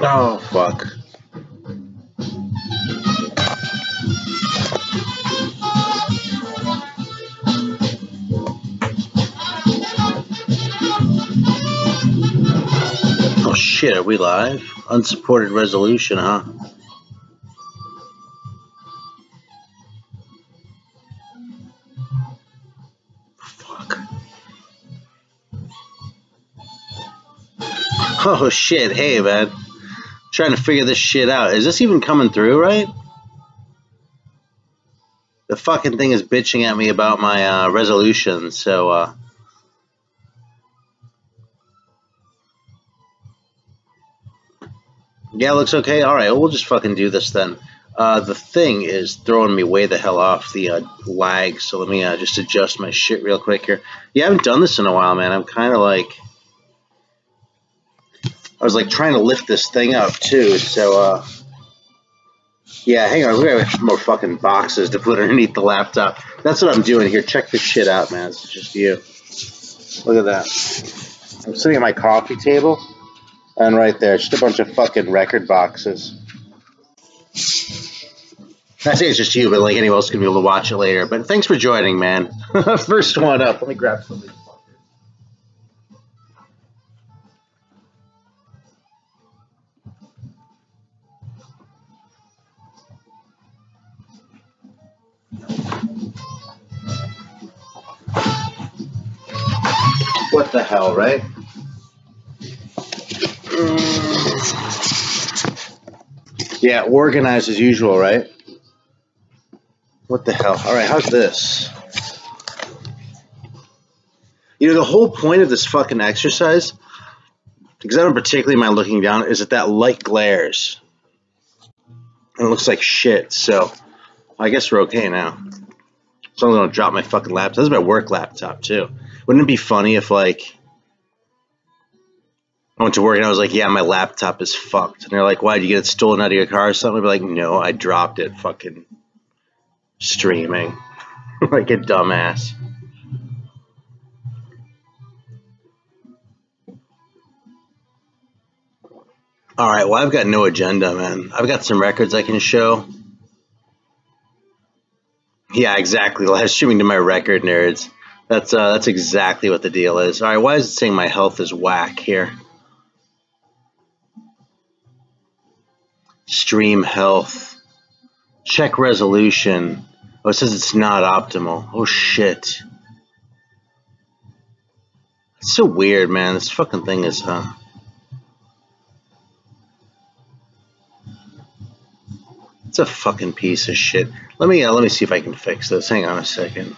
Oh, fuck. Oh, shit, are we live? Unsupported resolution, huh? Fuck. Oh, shit, hey, man. Trying to figure this shit out. Is this even coming through, right? The fucking thing is bitching at me about my resolution, so yeah, looks okay. Alright, well, we'll just fucking do this then. The thing is throwing me way the hell off the lag, so let me just adjust my shit real quick here. Yeah, I haven't done this in a while, man. I'm kind of like... I was like trying to lift this thing up too, so yeah, hang on, we have more fucking boxes to put underneath the laptop. That's what I'm doing here. Check this shit out, man. It's just you. Look at that. I'm sitting at my coffee table, and right there, just a bunch of fucking record boxes. I say it's just you, but like anyone else can be able to watch it later. But thanks for joining, man. First one up. Let me grab something. What the hell, right? Yeah, organized as usual, right? What the hell? All right, how's this? You know, the whole point of this fucking exercise, because I don't particularly mind looking down, is that light glares. And it looks like shit, so I guess we're okay now. So I'm going to drop my fucking laptop. This is my work laptop, too. Wouldn't it be funny if, like, I went to work and I was like, yeah, my laptop is fucked. And they're like, why, did you get it stolen out of your car or something? I'd be like, no, I dropped it fucking streaming. Like a dumbass. All right, well, I've got no agenda, man. I've got some records I can show. Yeah, exactly. Live streaming to my record nerds. That's exactly what the deal is. All right, why is it saying my health is whack here? Stream health. Check resolution. Oh, it says it's not optimal. Oh, shit. It's so weird, man. This fucking thing is, it's a fucking piece of shit. Let me see if I can fix this. Hang on a second.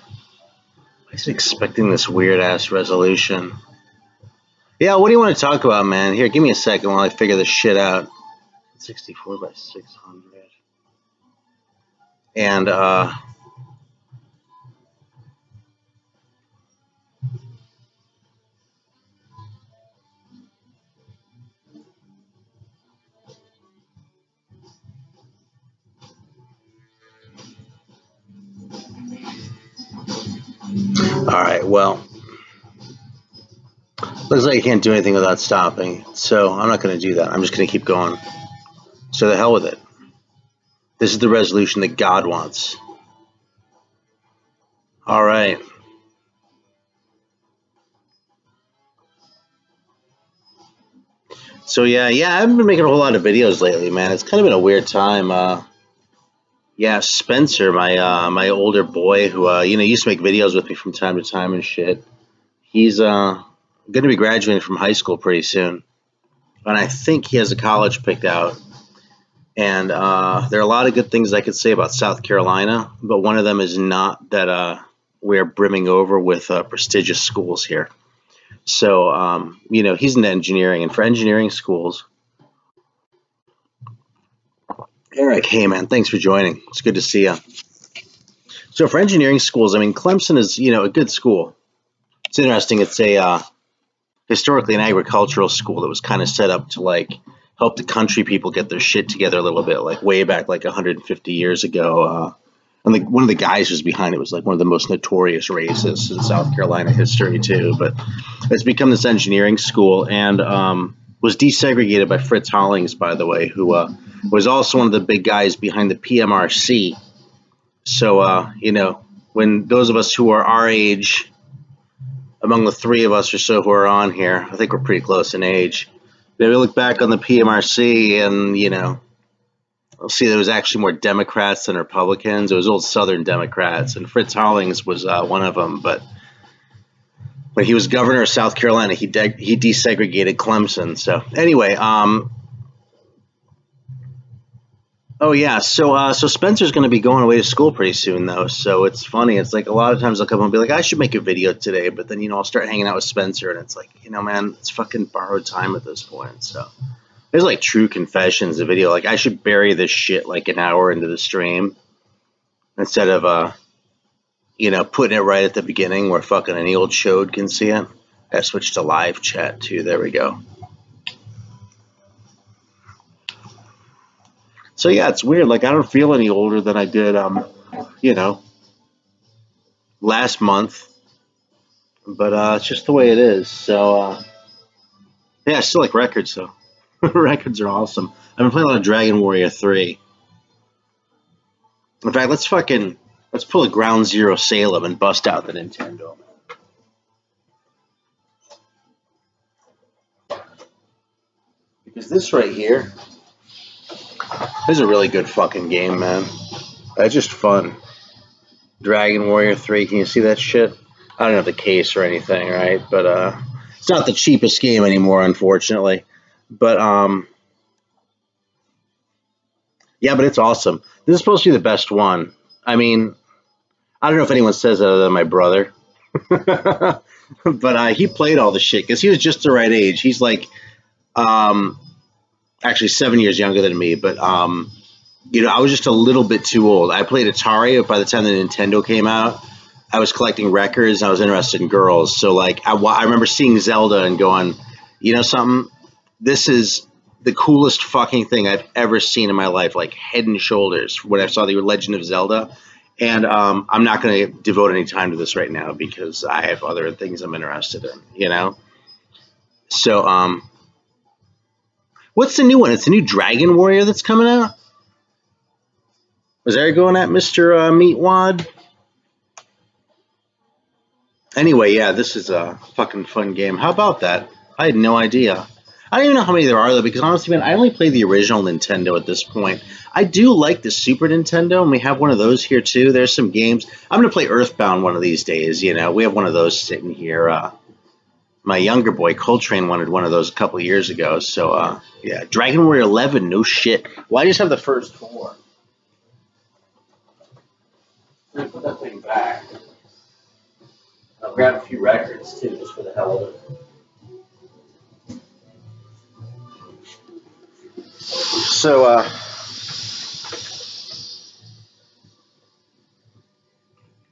I was expecting this weird-ass resolution. Yeah, what do you want to talk about, man? Here, give me a second while I figure this shit out. 64 by 600. And, alright, well, looks like I can't do anything without stopping, so I'm not going to do that. I'm just going to keep going. So the hell with it. This is the resolution that God wants. Alright. So yeah, I haven't been making a whole lot of videos lately, man. It's kind of been a weird time. Yeah, Spencer, my older boy, who used to make videos with me from time to time and shit. He's going to be graduating from high school pretty soon, and I think he has a college picked out. And there are a lot of good things I could say about South Carolina, but one of them is not that we're brimming over with prestigious schools here. So he's in engineering, and for engineering schools. Eric, hey man, thanks for joining. It's good to see you. So for engineering schools, I mean, Clemson is, a good school. It's interesting. It's a historically an agricultural school that was kind of set up to like help the country people get their shit together a little bit, like way back like 150 years ago. And like one of the guys who's behind it was like one of the most notorious racists in South Carolina history too. But it's become this engineering school, and was desegregated by Fritz Hollings, by the way, who was also one of the big guys behind the PMRC. So you know, when those of us who are our age, among the three of us or so who are on here, I think we're pretty close in age. Maybe look back on the PMRC and, you know, I'll see there was actually more Democrats than Republicans. It was old Southern Democrats, and Fritz Hollings was one of them. But when he was governor of South Carolina, he desegregated Clemson. So anyway, oh yeah, so Spencer's going to be going away to school pretty soon, though. So it's funny. It's like a lot of times I'll come home and be like, I should make a video today, but then, you know, I'll start hanging out with Spencer, and it's like, you know, man, it's fucking borrowed time at this point. So there's like True Confessions, a video. Like I should bury this shit like an hour into the stream instead of you know, putting it right at the beginning where fucking any old chode can see it. I switched to live chat too. There we go. So yeah, it's weird. Like I don't feel any older than I did, you know, last month. But it's just the way it is. So yeah, I still like records though. Records are awesome. I've been playing a lot of Dragon Warrior 3. In fact, let's pull a Ground Zero Salem and bust out the Nintendo. Because this right here, this is a really good fucking game, man. It's just fun. Dragon Warrior 3, can you see that shit? I don't have the case or anything, right? But it's not the cheapest game anymore, unfortunately. But yeah, but it's awesome. This is supposed to be the best one. I mean, I don't know if anyone says that other than my brother. But he played all the shit because he was just the right age. He's like actually 7 years younger than me, but you know, I was just a little bit too old. I played Atari, but by the time the Nintendo came out, I was collecting records and I was interested in girls. So like I remember seeing Zelda and going, you know something, this is the coolest fucking thing I've ever seen in my life, like head and shoulders, when I saw the Legend of Zelda. And I'm not going to devote any time to this right now because I have other things I'm interested in, you know? So, what's the new one? It's the new Dragon Warrior that's coming out? Was there going at Mr. Meatwad? Anyway, yeah, this is a fucking fun game. How about that? I had no idea. I don't even know how many there are, though, because honestly, man, I only play the original Nintendo at this point. I do like the Super Nintendo, and we have one of those here, too. There's some games. I'm going to play Earthbound one of these days, you know. We have one of those sitting here. My younger boy, Coltrane, wanted one of those a couple years ago. So, yeah, Dragon Warrior 11, no shit. Why just have the first 4? I'm going to put that thing back. I'll grab a few records, too, just for the hell of it. So,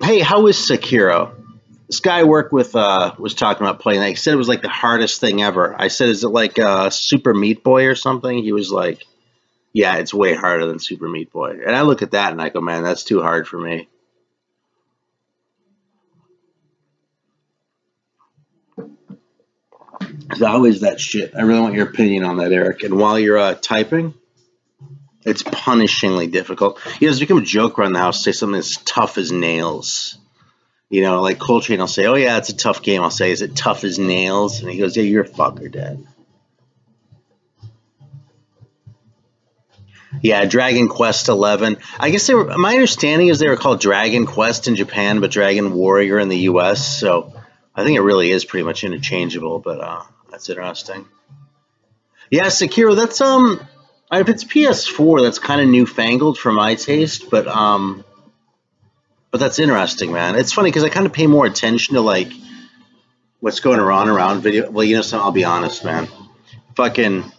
hey, how is Sekiro? This guy I work with was talking about playing that. He said it was like the hardest thing ever. I said, is it like Super Meat Boy or something? He was like, yeah, it's way harder than Super Meat Boy. And I look at that and I go, man, that's too hard for me. So how is that shit? I really want your opinion on that, Eric. And while you're typing, it's punishingly difficult. You know, it's become a joke around the house to say something as tough as nails. You know, like Coltrane will say, oh, yeah, it's a tough game. I'll say, is it tough as nails? And he goes, yeah, you're a fucker, Dad. Yeah, Dragon Quest 11. I guess my understanding is they were called Dragon Quest in Japan, but Dragon Warrior in the U.S., so I think it really is pretty much interchangeable, but that's interesting. Yeah, Sekiro, that's, if it's PS4, that's kind of newfangled for my taste, but that's interesting, man. It's funny because I kind of pay more attention to, like, what's going on around video. Well, you know something, I'll be honest, man. Fucking,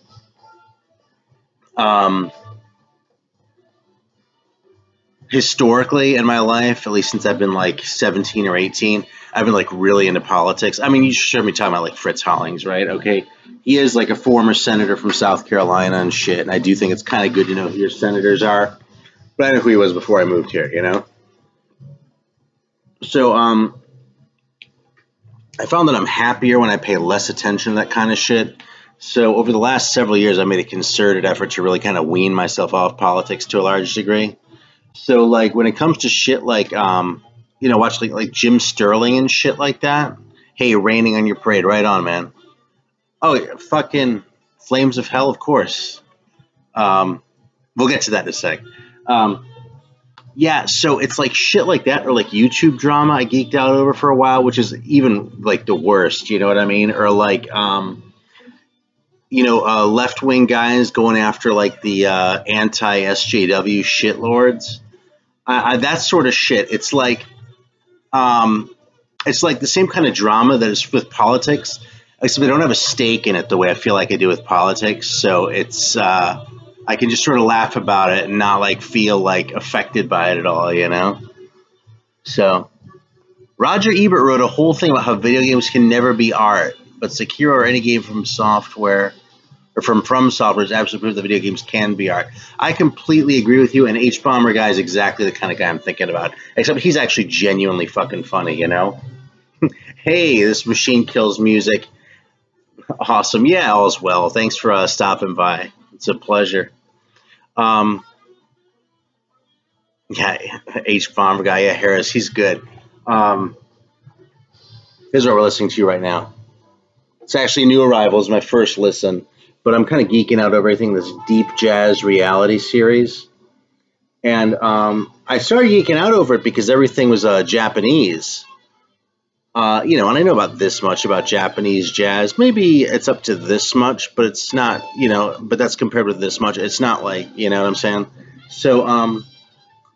historically in my life, at least since I've been like 17 or 18, I've been like really into politics. I mean, you should hear me talking about like Fritz Hollings, right? Okay. He is like a former senator from South Carolina and shit. And I do think it's kind of good to know who your senators are. But I know who he was before I moved here, you know? So, I found that I'm happier when I pay less attention to that kind of shit. So over the last several years, I made a concerted effort to really kind of wean myself off politics to a large degree. So like when it comes to shit like watch like Jim Sterling and shit like that. Hey, raining on your parade, right on, man. Oh, yeah, fucking Flames of Hell, of course. We'll get to that in a sec. Yeah, so it's like shit like that, or like YouTube drama I geeked out over for a while, which is even like the worst, you know what I mean? Or like left wing guys going after like the anti SJW shitlords. That sort of shit. It's like the same kind of drama that is with politics, except I don't have a stake in it the way I feel like I do with politics. So it's I can just sort of laugh about it and not like feel like affected by it at all, you know. So Roger Ebert wrote a whole thing about how video games can never be art, but Sekiro or any game from software or from software is absolutely proof that video games can be art. I completely agree with you, and H Bomber guy is exactly the kind of guy I'm thinking about. Except he's actually genuinely fucking funny, you know? Hey, this machine kills music. Awesome. Yeah, all's well. Thanks for stopping by. It's a pleasure. Yeah, H Bomber guy. Yeah, Harris, he's good. Here's what we're listening to right now. It's actually New Arrivals, my first listen. But I'm kind of geeking out over everything, this deep jazz reality series. And I started geeking out over it because everything was Japanese. And I know about this much about Japanese jazz. Maybe it's up to this much, but it's not, but that's compared with this much. It's not like, you know what I'm saying? So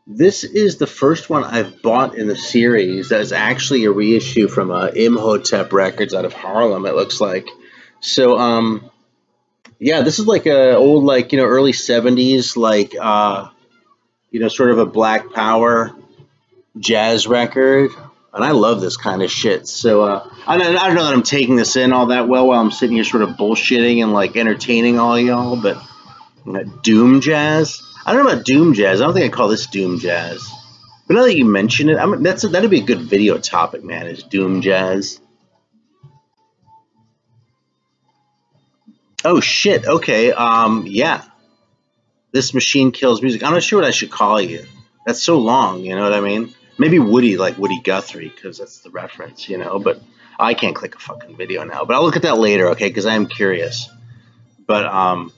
this is the first one I've bought in the series that is actually a reissue from Imhotep Records out of Harlem, it looks like. So, yeah, this is like a old, early 70s, sort of a Black Power jazz record. And I love this kind of shit. So I don't know that I'm taking this in all that well while I'm sitting here sort of bullshitting and like entertaining all y'all, but doom jazz? I don't know about doom jazz. I don't think I call this doom jazz. But now that you mention it, that'd be a good video topic, man, is doom jazz. Oh shit, okay, yeah. This machine kills music. I'm not sure what I should call you. That's so long, you know what I mean? Maybe Woody, like Woody Guthrie, because that's the reference, but I can't click a fucking video now. But I'll look at that later, okay, because I am curious. But,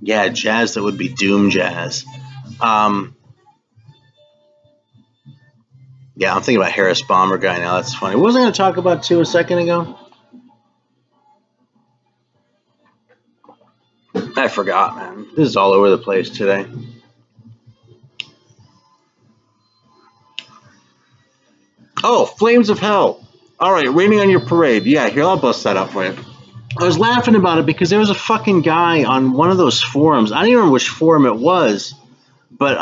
yeah, jazz, that would be doom jazz. Yeah, I'm thinking about Harris Bomber guy now. That's funny. What was I going to talk about, too, a second ago? I forgot, man. This is all over the place today. Oh, Flames of Hell. All right, Raining on Your Parade. Yeah, here, I'll bust that up for you. I was laughing about it because there was a fucking guy on one of those forums. I don't even remember which forum it was, but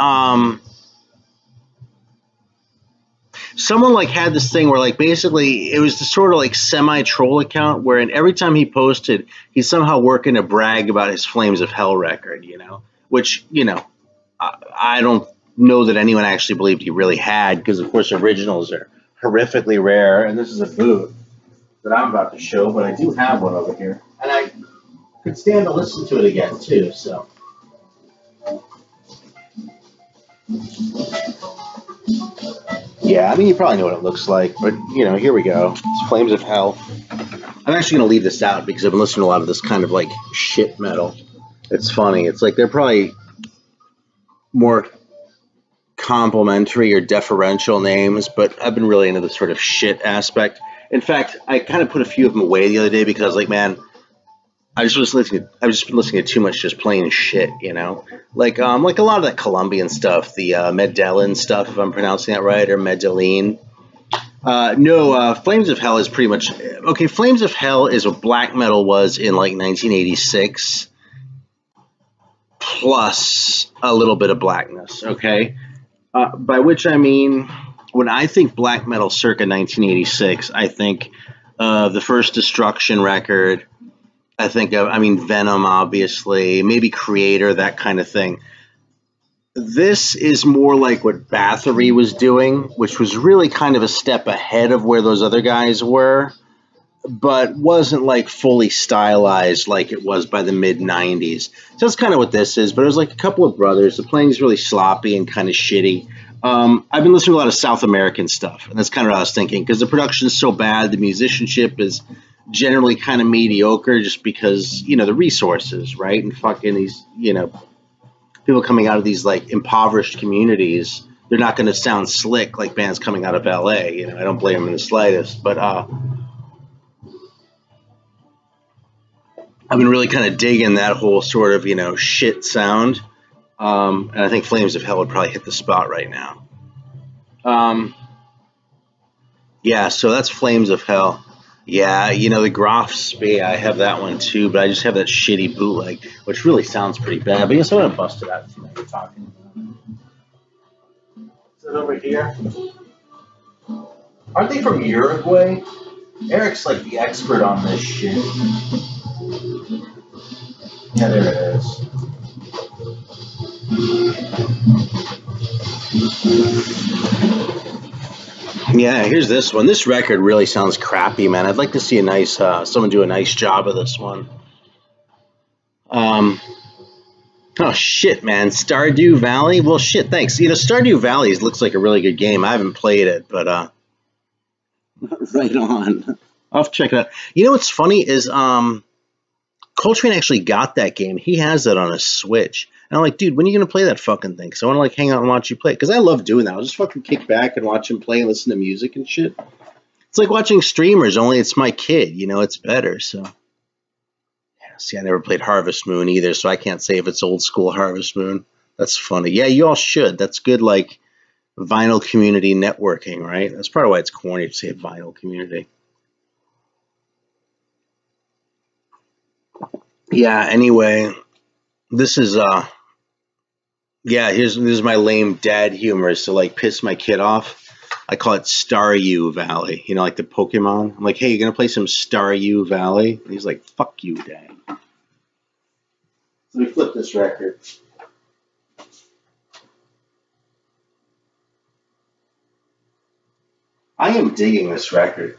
someone like had this thing where like basically it was the sort of like semi-troll account where every time he posted, he's somehow working to brag about his Flames of Hell record, which, I don't know that anyone actually believed he really had because, of course, originals are horrifically rare, and this is a boot that I'm about to show, but I do have one over here, and I could stand to listen to it again, too, so. Yeah, I mean, you probably know what it looks like, but, here we go. It's Flames of Hell. I'm actually going to leave this out because I've been listening to a lot of this kind of, like, shit metal. It's funny. It's like they're probably more complimentary or deferential names, but I've been really into the sort of shit aspect. In fact, I kind of put a few of them away the other day because I was like, man, I've just been listening to too much just plain shit, like a lot of that Colombian stuff, the Medellin stuff, if I'm pronouncing that right, or Medellin. No, Flames of Hell is pretty much okay. Flames of Hell is what black metal was in like 1986, plus a little bit of blackness. Okay. By which I mean, when I think black metal circa 1986, I think the first Destruction record. I think of, I mean, Venom, obviously, maybe Creator, that kind of thing. This is more like what Bathory was doing, which was really kind of a step ahead of where those other guys were, but wasn't like fully stylized like it was by the mid 90s. So that's kind of what this is, but it was like a couple of brothers. The playing's really sloppy and kind of shitty. I've been listening to a lot of South American stuff, and that's kind of what I was thinking, because the production's so bad, the musicianship is generally kind of mediocre just because, you know, the resources, right? And fucking these, you know, people coming out of these like impoverished communities, they're not going to sound slick like bands coming out of LA. You know, I don't blame them in the slightest, but I've been really kind of digging that whole sort of, you know, shit sound. And I think Flames of Hell would probably hit the spot right now. Yeah, so that's Flames of Hell. Yeah, you know, the Graf Spee, I have that one too, but I just have that shitty bootleg, which really sounds pretty bad. But I guess I'm going to bust it out from you're talking. Is it over here? Aren't they from Uruguay? Eric's like the expert on this shit. Yeah, there it is. Yeah, here's this one. This record really sounds crappy, man. I'd like to see a nice, someone do a nice job of this one. Oh shit, man. Stardew Valley? Well, shit, thanks. You know, Stardew Valley looks like a really good game. I haven't played it, but right on. I'll have to check it out. You know what's funny is Coltrane actually got that game. He has that on a Switch. And I'm like, dude, when are you going to play that fucking thing? Because I want to like hang out and watch you play. Because I love doing that. I'll just fucking kick back and watch him play and listen to music and shit. It's like watching streamers, only it's my kid. You know, it's better. So, yeah, see, I never played Harvest Moon either, so I can't say if it's old school Harvest Moon. That's funny. Yeah, you all should. That's good, like, vinyl community networking, right? That's part of why it's corny to say vinyl community. Yeah, anyway, this is yeah, here's my lame dad humor is to like piss my kid off. I call it Stardew Valley, you know, like the Pokemon. I'm like, hey, you gonna play some Stardew Valley? And he's like, fuck you, Dad. Let me flip this record. I am digging this record.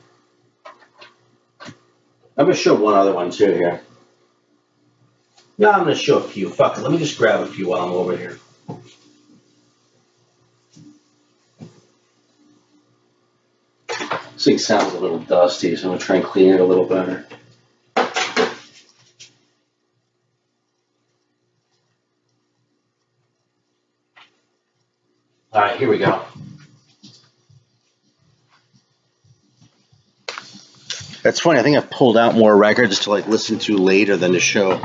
I'm gonna show one other one too here. No, I'm gonna show a few. Fuck it, let me just grab a few while I'm over here. This thing sounds a little dusty, so I'm going to try and clean it a little better. All right, here we go. That's funny. I think I've pulled out more records to like listen to later than to show.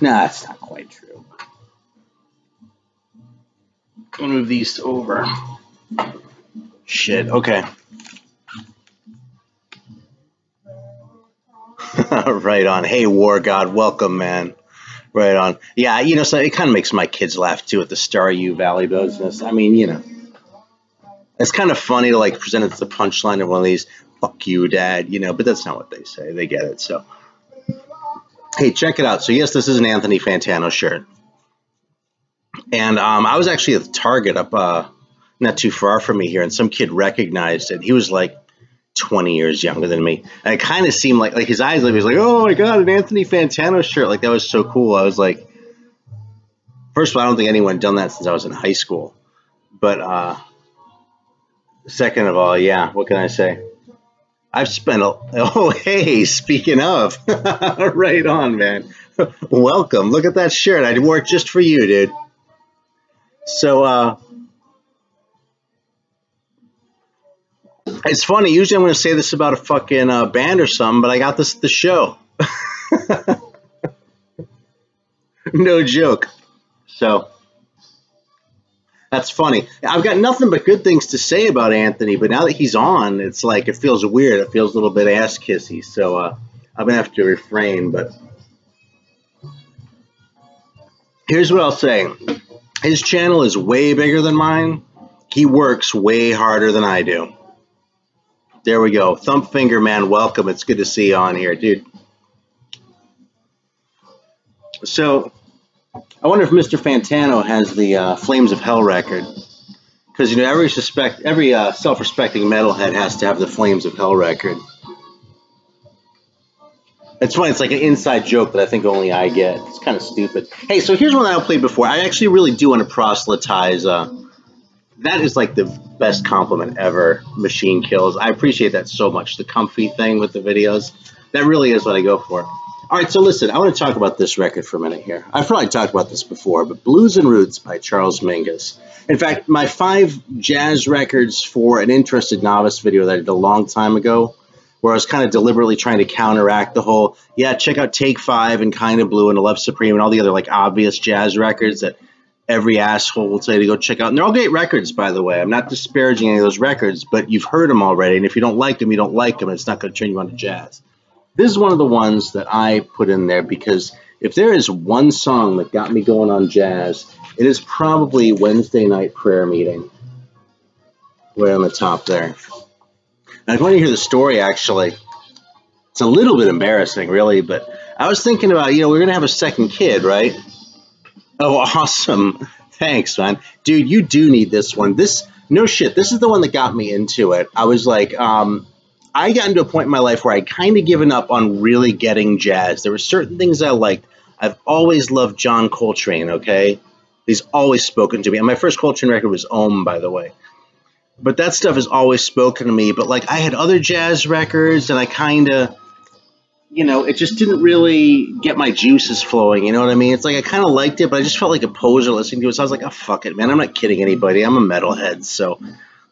Nah, that's not quite true. I'm going to move these over. Shit, okay. Right on. Hey, War God, welcome, man. Right on. Yeah, you know, so it kind of makes my kids laugh too at the Stardew Valley business. I mean, you know, it's kind of funny to like present it as the punchline of one of these "fuck you, Dad," you know, but that's not what they say. They get it. So, hey, check it out. So, yes, this is an Anthony Fantano shirt, and I was actually at the Target up not too far from me here, and some kid recognized it. He was like 20 years younger than me. And it kind of seemed like his eyes, like, he was like, oh my God, an Anthony Fantano shirt. Like, that was so cool. I was like, first of all, I don't think anyone had done that since I was in high school. But second of all, yeah, what can I say? I've spent oh, hey, speaking of, right on, man. Welcome. Look at that shirt. I wore it just for you, dude. So, it's funny. Usually I'm going to say this about a fucking band or something, but I got this at the show. No joke. So that's funny. I've got nothing but good things to say about Anthony, but now that he's on, it's like it feels weird. It feels a little bit ass kissy. So I'm going to have to refrain. But here's what I'll say. His channel is way bigger than mine. He works way harder than I do. There we go. Thumb Finger, man, welcome. It's good to see you on here, dude. So, I wonder if Mr. Fantana has the Flames of Hell record. Because, you know, every self-respecting metalhead has to have the Flames of Hell record. It's funny, it's like an inside joke that I think only I get. It's kind of stupid. Hey, so here's one that I played before. I actually really do want to proselytize. That is like the best compliment ever, Machine Kills. I appreciate that so much. The comfy thing with the videos. That really is what I go for. All right, so listen, I want to talk about this record for a minute here. I've probably talked about this before, but Blues and Roots by Charles Mingus. In fact, my 5 jazz records for an interested novice video that I did a long time ago, where I was kind of deliberately trying to counteract the whole, yeah, check out Take 5 and Kind of Blue and Love Supreme and all the other like obvious jazz records that every asshole will say to go check out. And they're all great records, by the way. I'm not disparaging any of those records, but you've heard them already. And if you don't like them, you don't like them. It's not going to turn you on to jazz. This is one of the ones that I put in there because if there is one song that got me going on jazz, it is probably Wednesday Night Prayer Meeting. Right on the top there. And I want to hear the story, actually. It's a little bit embarrassing, really, but I was thinking about, you know, we're going to have a second kid, right? Oh, awesome. Thanks, man. Dude, you do need this one. No shit, this is the one that got me into it. I was like, I got into a point in my life where I'd kind of given up on really getting jazz. There were certain things I liked. I've always loved John Coltrane, okay? He's always spoken to me. And my first Coltrane record was Ohm, by the way. But that stuff has always spoken to me. But, like, I had other jazz records, and I kind of, you know, it just didn't really get my juices flowing, you know what I mean? It's like I kind of liked it, but I just felt like a poser listening to it. So I was like, oh, fuck it, man. I'm not kidding anybody. I'm a metalhead, so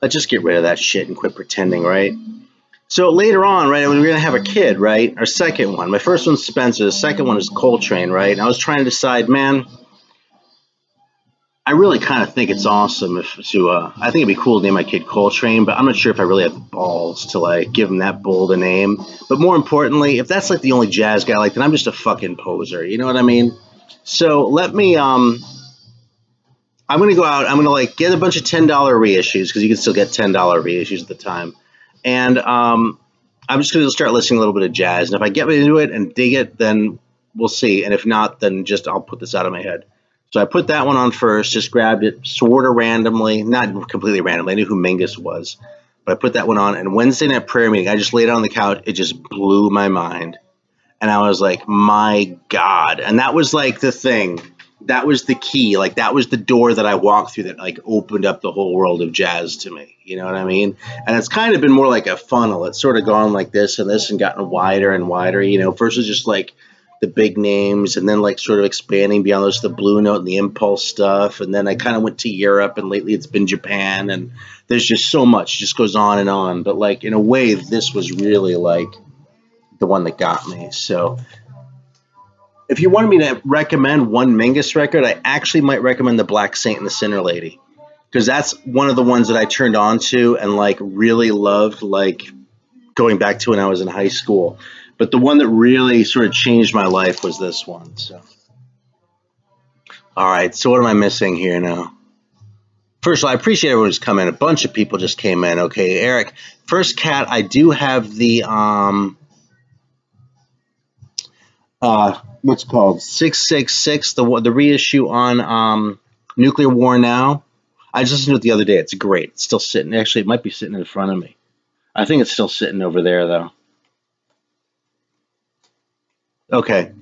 let's just get rid of that shit and quit pretending, right? So later on, right, we're going to have a kid, right? Our second one. My first one's Spencer. The second one is Coltrane, right? And I was trying to decide, man, I really kind of think it's awesome I think it'd be cool to name my kid Coltrane, but I'm not sure if I really have the balls to, like, give him that bold a name. But more importantly, if that's, like, the only jazz guy I like, then I'm just a fucking poser. You know what I mean? So let me, I'm going to go out. I'm going to, like, get a bunch of $10 reissues, because you can still get $10 reissues at the time. And I'm just going to start listening a little bit of jazz. And if I get into it and dig it, then we'll see. And if not, then just I'll put this out of my head. So I put that one on first, just grabbed it sort of randomly, not completely randomly. I knew who Mingus was. But I put that one on. And Wednesday Night Prayer Meeting, I just laid on the couch. It just blew my mind. And I was like, my God. And that was like the thing. That was the key. Like, that was the door that I walked through that, like, opened up the whole world of jazz to me. You know what I mean? And it's kind of been more like a funnel. It's sort of gone like this and gotten wider and wider. You know, first it was just like the big names, and then like sort of expanding beyond those, the Blue Note and the Impulse stuff. And then I kind of went to Europe, and lately it's been Japan. And there's just so much. It just goes on and on. But, like, in a way, this was really like the one that got me. So if you wanted me to recommend one Mingus record, I actually might recommend The Black Saint and the Sinner Lady, because that's one of the ones that I turned on to and, like, really loved, like, going back to when I was in high school. But the one that really sort of changed my life was this one. So, all right, so what am I missing here now? First of all, I appreciate everyone who's come in. A bunch of people just came in. Okay, Eric. First Cat, I do have the what's called 666, the reissue on Nuclear War Now. I just listened to it the other day. It's great. It's still sitting. Actually, it might be sitting in front of me. I think it's still sitting over there, though. Okay,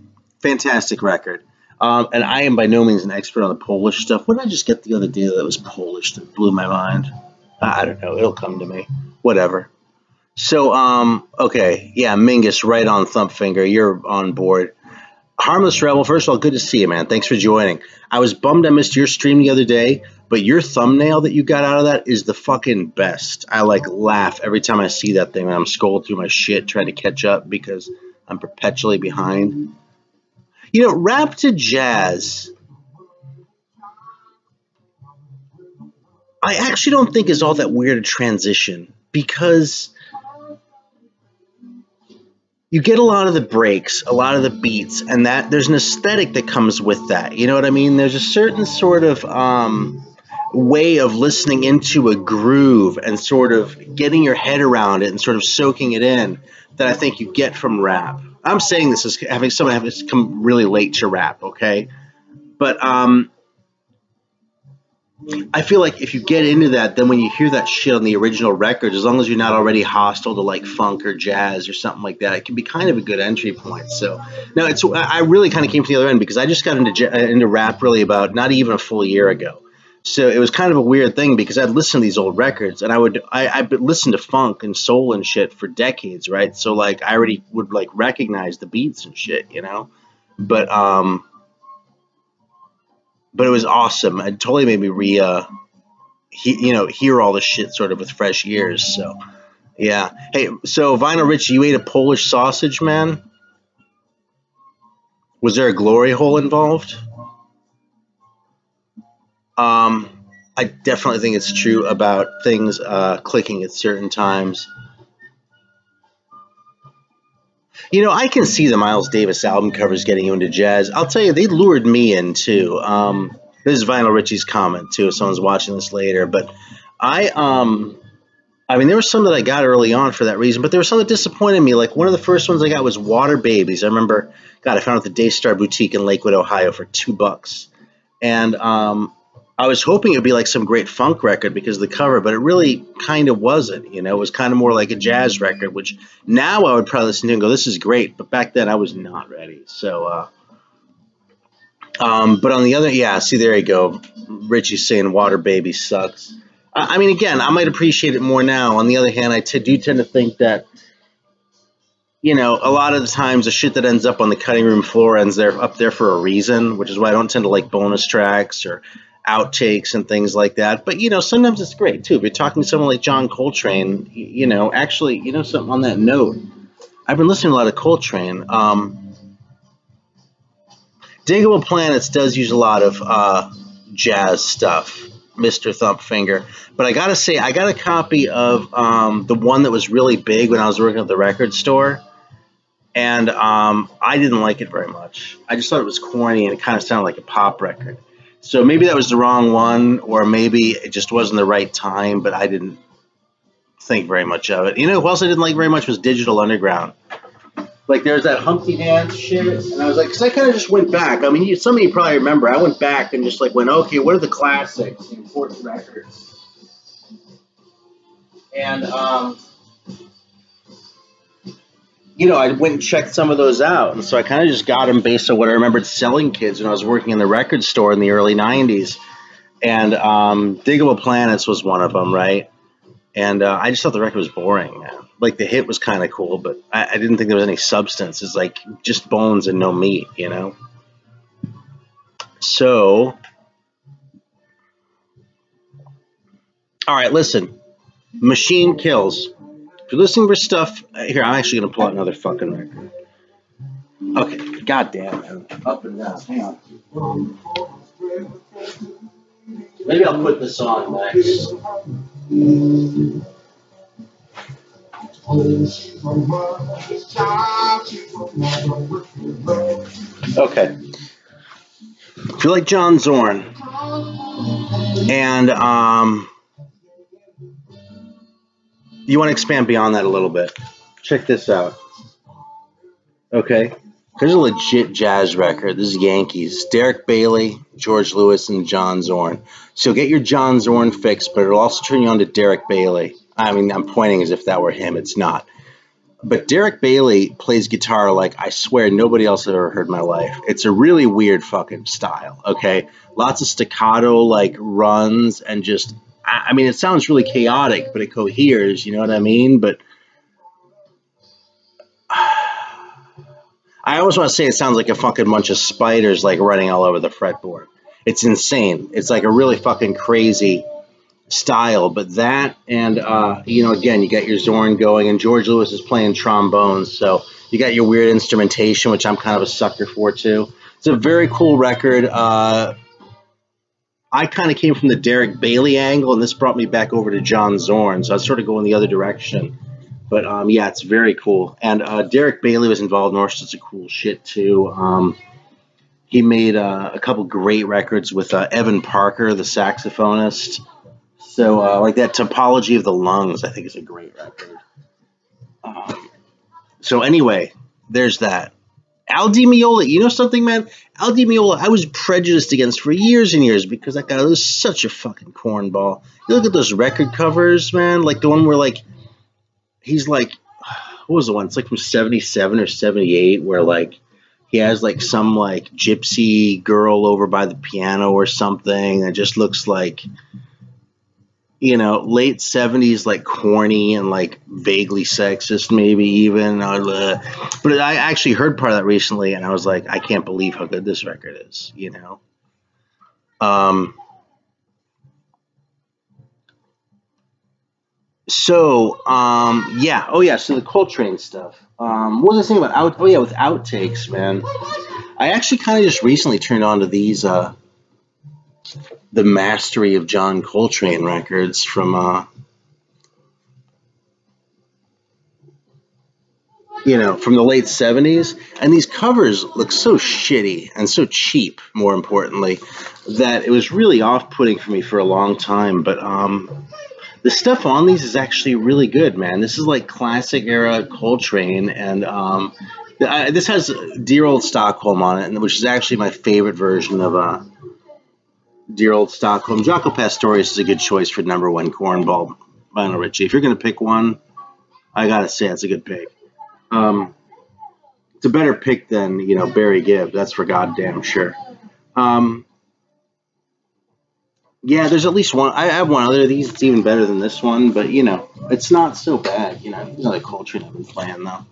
fantastic record. And I am by no means an expert on the Polish stuff. What did I just get the other day that was Polish that blew my mind? I don't know. It'll come to me. Whatever. So, okay. Yeah, Mingus, right on Thumb Finger. You're on board. Harmless Rebel, first of all, good to see you, man. Thanks for joining. I was bummed I missed your stream the other day, but your thumbnail that you got out of that is the fucking best. I, like, laugh every time I see that thing when I'm scrolling through my shit trying to catch up because I'm perpetually behind. You know, rap to jazz, I actually don't think is all that weird a transition, because you get a lot of the breaks, a lot of the beats, and that there's an aesthetic that comes with that. You know what I mean? There's a certain sort of way of listening into a groove and sort of getting your head around it and sort of soaking it in that I think you get from rap. I'm saying this as having someone have come really late to rap, okay? But I feel like if you get into that, then when you hear that shit on the original records, as long as you're not already hostile to like funk or jazz or something like that, it can be kind of a good entry point. So now I really kind of came to the other end because I just got into rap really about not even a full year ago. So it was kind of a weird thing because I'd listen to these old records and I'd listen to funk and soul and shit for decades, right? So like I already would like recognize the beats and shit, you know. But it was awesome. It totally made me hear all this shit sort of with fresh ears. So yeah. Hey, so Vinyl Richie, you ate a Polish sausage, man? Was there a glory hole involved? I definitely think it's true about things clicking at certain times. You know, I can see the Miles Davis album covers getting you into jazz. I'll tell you, they lured me in too. This is Vinyl Richie's comment too. If someone's watching this later, but I mean, there were some that I got early on for that reason, but there were some that disappointed me. Like one of the first ones I got was Water Babies. I remember, God, I found it at the Daystar Boutique in Lakewood, Ohio for $2, and I was hoping it would be like some great funk record because of the cover, but it really kind of wasn't. You know, it was kind of more like a jazz record, which now I would probably listen to and go, "This is great," but back then I was not ready. So, but on the other, yeah, see, there you go. Richie's saying Water Baby sucks. I mean, again, I might appreciate it more now. On the other hand, I do tend to think that, you know, a lot of the times the shit that ends up on the cutting room floor ends there up there for a reason, which is why I don't tend to like bonus tracks or outtakes and things like that. But, you know, sometimes it's great, too. If you're talking to someone like John Coltrane, you know, actually, you know, something on that note, I've been listening to a lot of Coltrane. Diggable Planets does use a lot of jazz stuff, Mr. Thumpfinger. But I got to say, I got a copy of the one that was really big when I was working at the record store. And I didn't like it very much. I just thought it was corny and it kind of sounded like a pop record. So maybe that was the wrong one, or maybe it just wasn't the right time, but I didn't think very much of it. You know who else I didn't like very much was Digital Underground. Like, there's that Humpty Dance shit, and I was like, because I kind of just went back. I mean, some of you probably remember, I went back and just like went, okay, what are the classics, the important records? And, you know, I went and checked some of those out, and so I kind of just got them based on what I remembered selling kids when I was working in the record store in the early 90s. And Diggable Planets was one of them, right? And I just thought the record was boring, man. Like, the hit was kind of cool, but I didn't think there was any substance. It's like just bones and no meat, you know? So, all right, listen. Machine Kills. If you're listening for stuff, here, I'm actually going to pull out another fucking record. Okay, goddamn, man. Up and down, hang on. Maybe I'll put this on next. Okay. If you like John Zorn, and you want to expand beyond that a little bit, check this out. Okay, here's a legit jazz record. This is Yankees. Derek Bailey, George Lewis, and John Zorn. So get your John Zorn fix, but it'll also turn you on to Derek Bailey. I mean, I'm pointing as if that were him. It's not. But Derek Bailey plays guitar like I swear nobody else I've ever heard in my life. It's a really weird fucking style, okay? Lots of staccato, like, runs, and just, I mean, it sounds really chaotic, but it coheres, you know what I mean? But I always want to say it sounds like a fucking bunch of spiders, like, running all over the fretboard. It's insane. It's like a really fucking crazy style, but that and you know, again, you got your Zorn going, and George Lewis is playing trombones, so you got your weird instrumentation, which I'm kind of a sucker for too. It's a very cool record. I kind of came from the Derek Bailey angle, and this brought me back over to John Zorn, so I was sort of going the other direction. But yeah, it's very cool, and Derek Bailey was involved in all sorts of cool shit too. He made a couple great records with Evan Parker, the saxophonist. So, like that Topology of the Lungs, I think is a great record. So anyway, there's that. Al Di Meola, you know something, man? Al Di Meola, I was prejudiced against for years and years because that guy was such a fucking cornball. You look at those record covers, man, like the one where like he's like, what was the one? It's like from 77 or 78 where like he has like some like gypsy girl over by the piano or something that just looks like, you know, late 70s, like corny and like vaguely sexist, maybe even. But I actually heard part of that recently, and I was like, I can't believe how good this record is, you know. Yeah. Oh, yeah. So the Coltrane stuff. What was I saying about with outtakes, man. I actually kind of just recently turned on to these. The Mastery of John Coltrane records from from the late 70s, and these covers look so shitty and so cheap, more importantly, that it was really off-putting for me for a long time. But the stuff on these is actually really good, man. This is like classic era Coltrane, and this has Dear Old Stockholm on it, which is actually my favorite version of Dear Old Stockholm. Jaco Pastorius is a good choice for #1 cornball. Lionel Richie. If you're going to pick one, I got to say it's a good pick. It's a better pick than, Barry Gibb. That's for goddamn sure. Yeah, there's at least one. I have one other of these. It's even better than this one, but, it's not so bad. Another Coltrane I've been playing, though.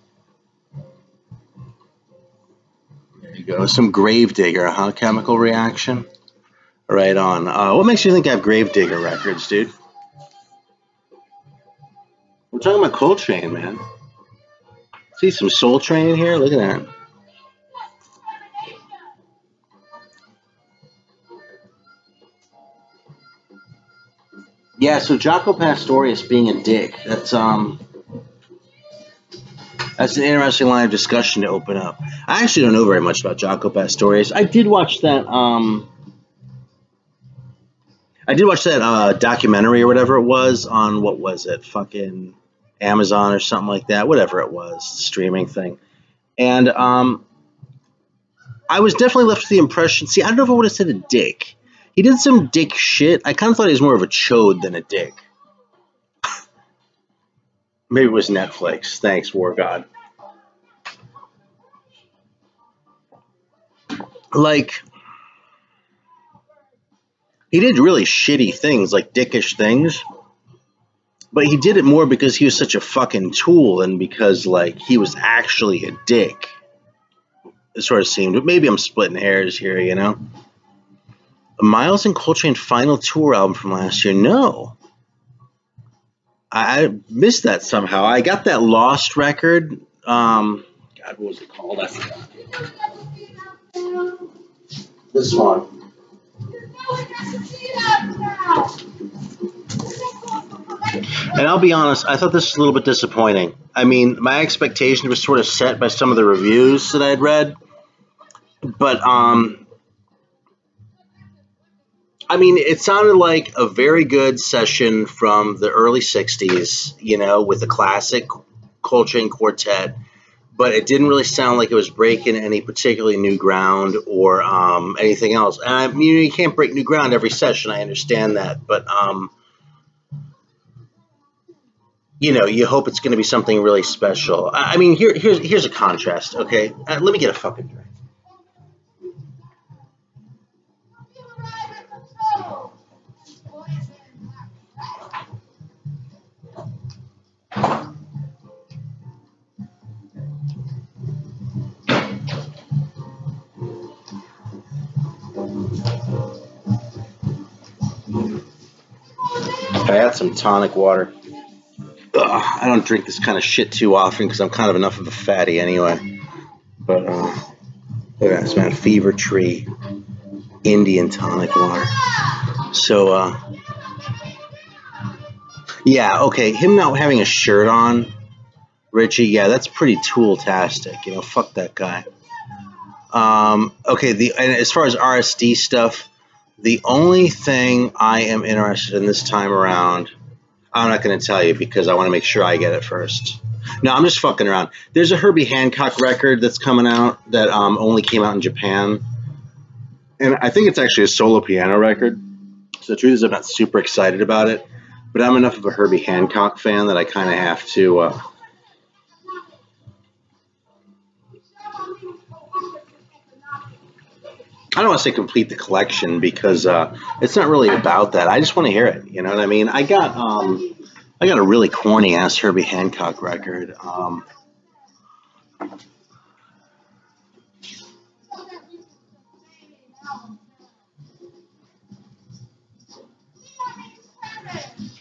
There you go. Some Gravedigger, huh? Chemical Reaction. Right on. What makes you think I have Gravedigger records, dude? We're talking about Coltrane, man. See some Soul Train here? Look at that. Yeah, so Jaco Pastorius being a dick, that's an interesting line of discussion to open up. I actually don't know very much about Jaco Pastorius. I did watch that documentary or whatever it was on, what was it, fucking Amazon or something like that, whatever it was, streaming thing. And I was definitely left with the impression, see, I don't know if I would have said a dick. He did some dick shit. I kind of thought he was more of a chode than a dick. Maybe it was Netflix. Thanks, War God. Like, he did really shitty things, like dickish things. But he did it more because he was such a fucking tool than because, like, he was actually a dick. It sort of seemed. But maybe I'm splitting hairs here, Miles and Coltrane final tour album from last year. No. I missed that somehow. I got that Lost record. God, what was it called? I forgot. This one. And I'll be honest, I thought this was a little bit disappointing. I mean, my expectation was sort of set by some of the reviews that I had read. But, I mean, it sounded like a very good session from the early 60s, with the classic Coltrane quartet. But it didn't really sound like it was breaking any particularly new ground or anything else. And I mean, you can't break new ground every session. I understand that. But, you hope it's going to be something really special. I mean, here's a contrast, okay? Let me get a fucking drink. I had some tonic water. I don't drink this kind of shit too often because I'm kind of enough of a fatty anyway. But look at this, man. Fever Tree Indian tonic water. So, yeah, okay. Him not having a shirt on, Richie, yeah, that's pretty tool-tastic. Fuck that guy. Okay, and as far as RSD stuff, the only thing I am interested in this time around, I'm not going to tell you because I want to make sure I get it first. No, I'm just fucking around. There's a Herbie Hancock record that's coming out that only came out in Japan. And I think it's actually a solo piano record. So the truth is I'm not super excited about it. But I'm enough of a Herbie Hancock fan that I kind of have to... I don't want to say complete the collection because it's not really about that. I just want to hear it. You know what I mean? I got a really corny ass Herbie Hancock record.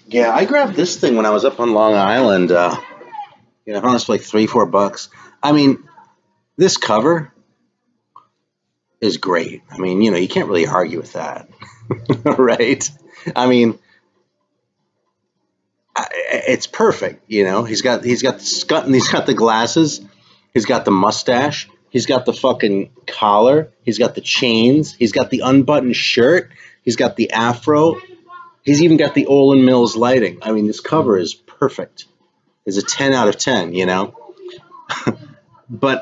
Yeah, I grabbed this thing when I was up on Long Island. You know, honestly, like $3-4. I mean, this cover is great. I mean, you know, you can't really argue with that, right? I mean, it's perfect. You know, he's got the scut and he's got the glasses, he's got the mustache, he's got the fucking collar, he's got the chains, he's got the unbuttoned shirt, he's got the afro, he's even got the Olin Mills lighting. I mean, this cover is perfect. It's a 10 out of 10. You know, but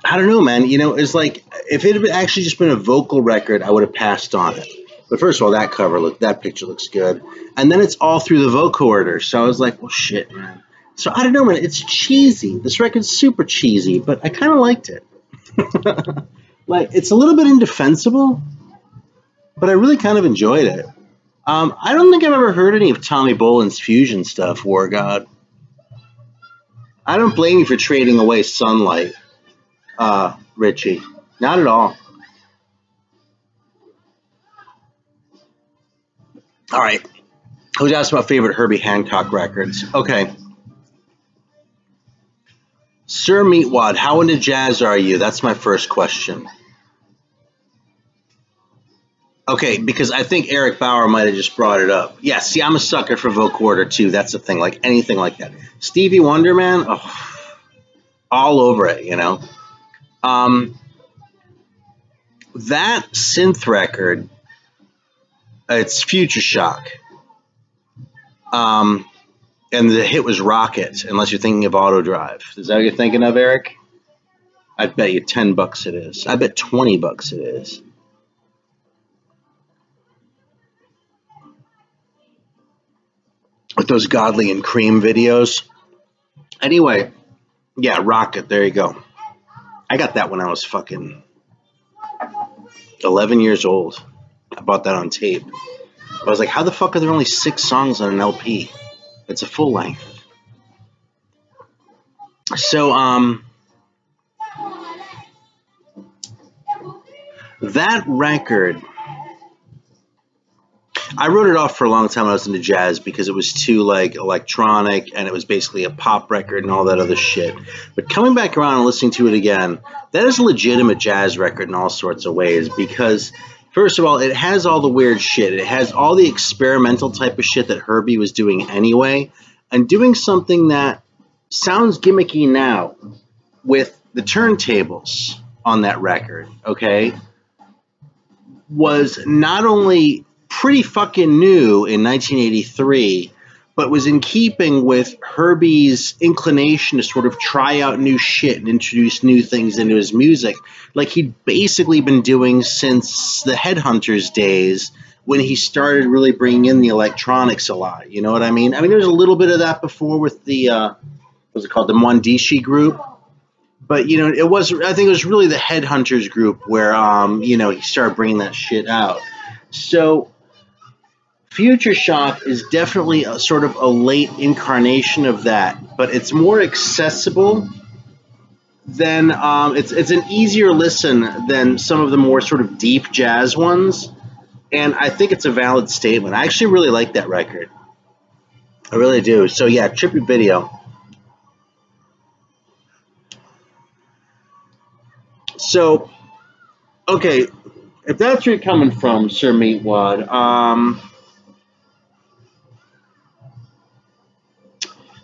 I don't know, man. You know, it's like if it had actually just been a vocal record, I would have passed on it. But first of all, that picture looks good, and then it's all through the vocoder. So I was like, well, shit, man. So I don't know, man. It's cheesy. This record's super cheesy, but I kind of liked it. Like, it's a little bit indefensible, but I really kind of enjoyed it. I don't think I've ever heard any of Tommy Bolin's fusion stuff, War God. I don't blame you for trading away Sunlight, Richie. Not at all. All right. Who's asked about favorite Herbie Hancock records? Okay. Sir Meatwad, how into jazz are you? That's my first question. Okay, because I think Eric Bauer might have just brought it up. Yeah, see, I'm a sucker for vocoder too. That's the thing, like anything like that. Stevie Wonder, man, all over it, you know. That synth record, it's Future Shock. And the hit was Rocket, unless you're thinking of Auto Drive. Is that what you're thinking of, Eric? I'd bet you $10 it is. I bet $20 it is. With those Godly and Cream videos. Anyway, yeah, Rocket, there you go. I got that when I was fucking 11 years old. I bought that on tape. I was like, how the fuck are there only 6 songs on an LP? It's a full length. So, that record, I wrote it off for a long time when I was into jazz because it was too, like, electronic and it was basically a pop record and all that other shit. But coming back around and listening to it again, that is a legitimate jazz record in all sorts of ways because, first of all, it has all the weird shit. It has all the experimental type of shit that Herbie was doing anyway, and doing something that sounds gimmicky now with the turntables on that record, okay, was not only pretty fucking new in 1983, but was in keeping with Herbie's inclination to sort of try out new shit and introduce new things into his music, like he'd basically been doing since the Headhunters days when he started really bringing in the electronics a lot. You know what I mean? I mean, there was a little bit of that before with the, what's it called, the Mondishi group. But, you know, I think it was really the Headhunters group where, you know, he started bringing that shit out. So Future Shock is definitely a sort of a late incarnation of that, but it's more accessible than it's an easier listen than some of the more sort of deep jazz ones, and I think it's a valid statement. I actually really like that record. I really do. So yeah, tribute video. So, okay, if that's where you're coming from, Sir Meatwad,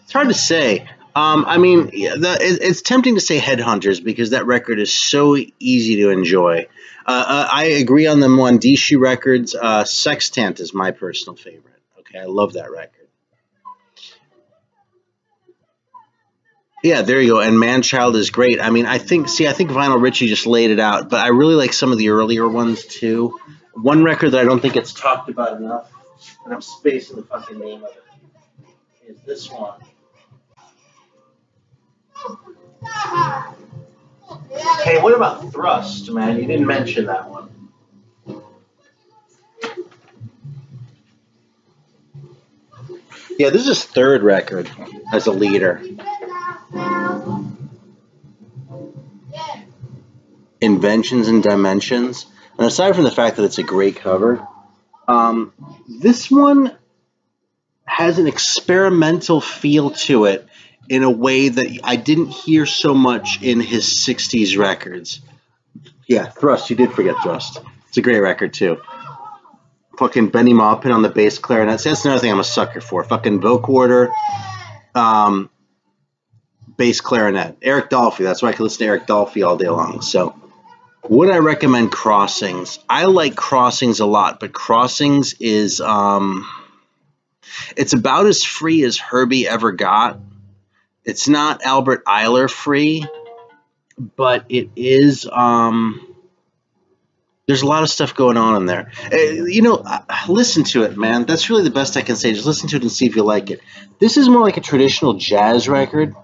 it's hard to say. I mean, yeah, it's tempting to say Headhunters because that record is so easy to enjoy. I agree on them on Dishu Records. Sextant is my personal favorite. Okay, I love that record. Yeah, there you go. And Manchild is great. I mean, I think Vinyl Richie just laid it out, but I really like some of the earlier ones too. One record that I don't think it's talked about enough, and I'm spacing the fucking name of it, is this one. Hey, what about Thrust, man? You didn't mention that one. Yeah, this is his third record as a leader. Inventions and Dimensions. And aside from the fact that it's a great cover, this one has an experimental feel to it in a way that I didn't hear so much in his 60s records. Yeah, Thrust. You did forget Thrust. It's a great record, too. Fucking Benny Maupin on the bass clarinet. See, that's another thing I'm a sucker for. Fucking vocoder, um, bass clarinet. Eric Dolphy. That's why I can listen to Eric Dolphy all day long. So, would I recommend Crossings? I like Crossings a lot, but Crossings is it's about as free as Herbie ever got. It's not Albert Eiler free, but it is. There's a lot of stuff going on in there. Listen to it, man. That's really the best I can say. Just listen to it and see if you like it. This is more like a traditional jazz record,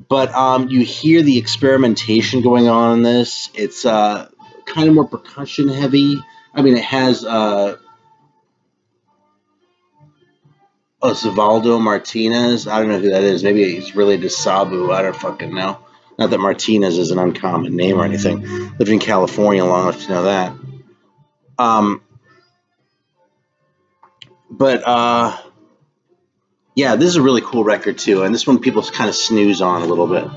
but you hear the experimentation going on in this. It's kind of more percussion heavy. I mean, it has Osvaldo Martinez. I don't know who that is. Maybe he's related to Sabu. I don't fucking know. Not that Martinez is an uncommon name or anything. Lived in California long enough to know that. Um, but yeah, this is a really cool record too, and this one people kind of snooze on a little bit.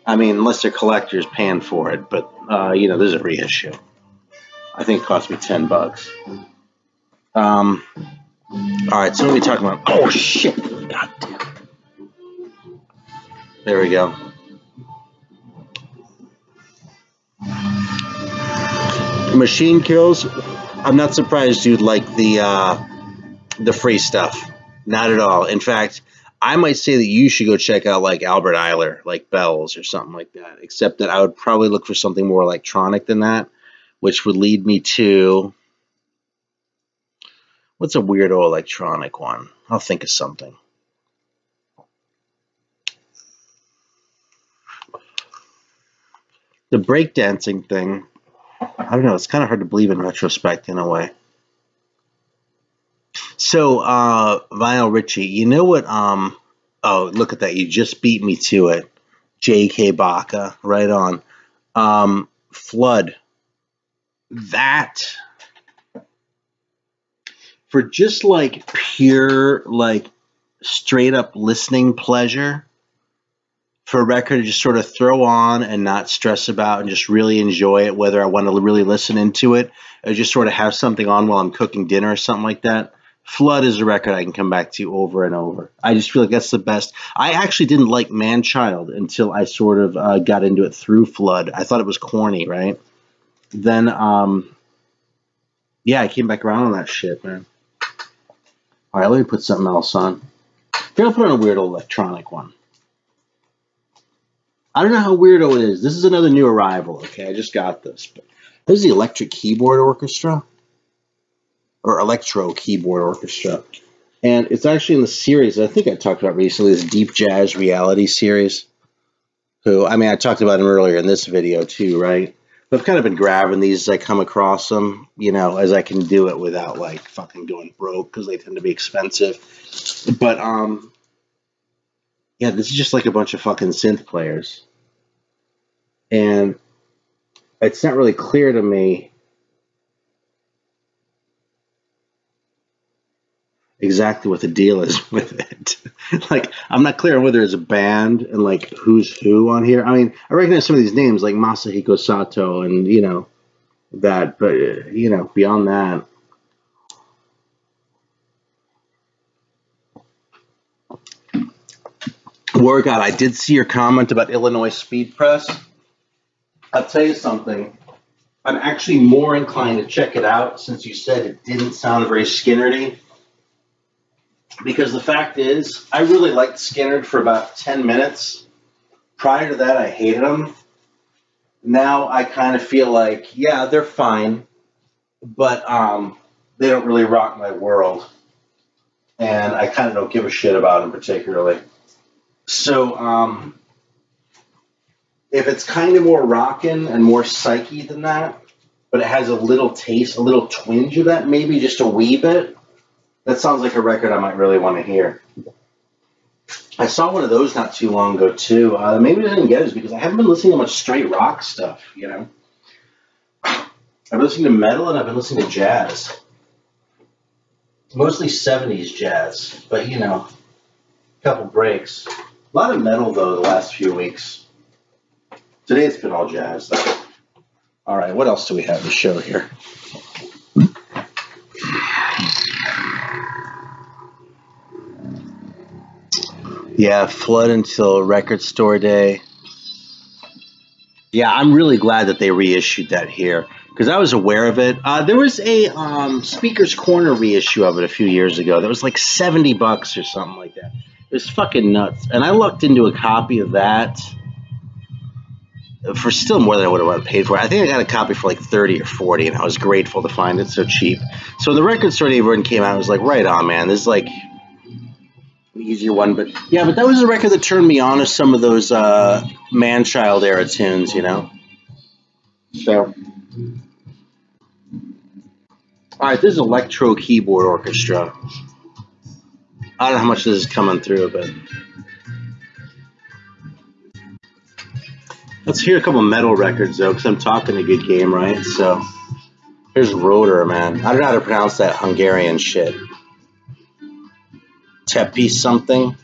I mean, unless they're collectors paying for it, but there's a reissue. I think it cost me $10. All right, so what are we talking about? Oh shit! God damn. There we go. Machine Kills. I'm not surprised you'd like the free stuff. Not at all. In fact, I might say that you should go check out like Albert Eiler, like Bells or something like that. Except that I would probably look for something more electronic than that, which would lead me to what's a weirdo electronic one? I'll think of something. The breakdancing thing, I don't know. It's kind of hard to believe in retrospect in a way. So, Vinyl Richie, you know what? Oh, look at that. You just beat me to it. J.K. Baca, right on. Flood. That, for just like pure, like straight up listening pleasure, for a record to just sort of throw on and not stress about and just really enjoy it, whether I want to really listen into it or just sort of have something on while I'm cooking dinner or something like that. Flood is a record I can come back to over and over. I just feel like that's the best. I actually didn't like Manchild until I sort of got into it through Flood. I thought it was corny, right? Then, yeah, I came back around on that shit, man. All right, let me put something else on. I'm going to put on a weird electronic one. I don't know how weirdo it is. This is another new arrival, okay? I just got this. But this is the Electric Keyboard Orchestra. Or Electro Keyboard Orchestra. And it's actually in the series I think I talked about recently, this Deep Jazz Reality series. I talked about him earlier in this video too, right? But I've kind of been grabbing these as I come across them, as I can do it without, like, fucking going broke, because they tend to be expensive. But, yeah, this is just like a bunch of fucking synth players. And it's not really clear to me exactly what the deal is with it. Like, I'm not clear on whether it's a band and, like, who's who on here. I mean, I recognize some of these names, like Masahiko Sato and, that. But, beyond that. Workout. I did see your comment about Illinois Speed Press. I'll tell you something. I'm actually more inclined to check it out since you said it didn't sound very Skinneredy. Because the fact is, I really liked Skynyrd for about 10 minutes. Prior to that, I hated them. Now I kind of feel like, yeah, they're fine, but they don't really rock my world. And I kind of don't give a shit about them particularly. So, if it's kind of more rockin' and more psyche than that, but it has a little taste, a little twinge of that, maybe just a wee bit, that sounds like a record I might really want to hear. I saw one of those not too long ago, too. Maybe I didn't get it because I haven't been listening to much straight rock stuff, you know. I've been listening to metal and I've been listening to jazz. Mostly 70s jazz, but, you know, a couple breaks. A lot of metal, though, the last few weeks. Today it's been all jazz, though. All right, what else do we have to show here? Yeah, Flood until Record Store Day. Yeah, I'm really glad that they reissued that here because I was aware of it. There was a Speaker's Corner reissue of it a few years ago that was like $70 or something like that. It was fucking nuts. And I looked into a copy of that for still more than I would have paid for it. I think I got a copy for like 30 or 40, and I was grateful to find it so cheap. So when the Record Store Day version came out, I was like, right on, man. This is like an easier one. But yeah, but that was a record that turned me on to some of those Man-Child era tunes, you know? So, all right, this is Electro Keyboard Orchestra. I don't know how much this is coming through, but let's hear a couple metal records, though, because I'm talking a good game, right? So, here's Rotor, man. I don't know how to pronounce that Hungarian shit. Tepi something.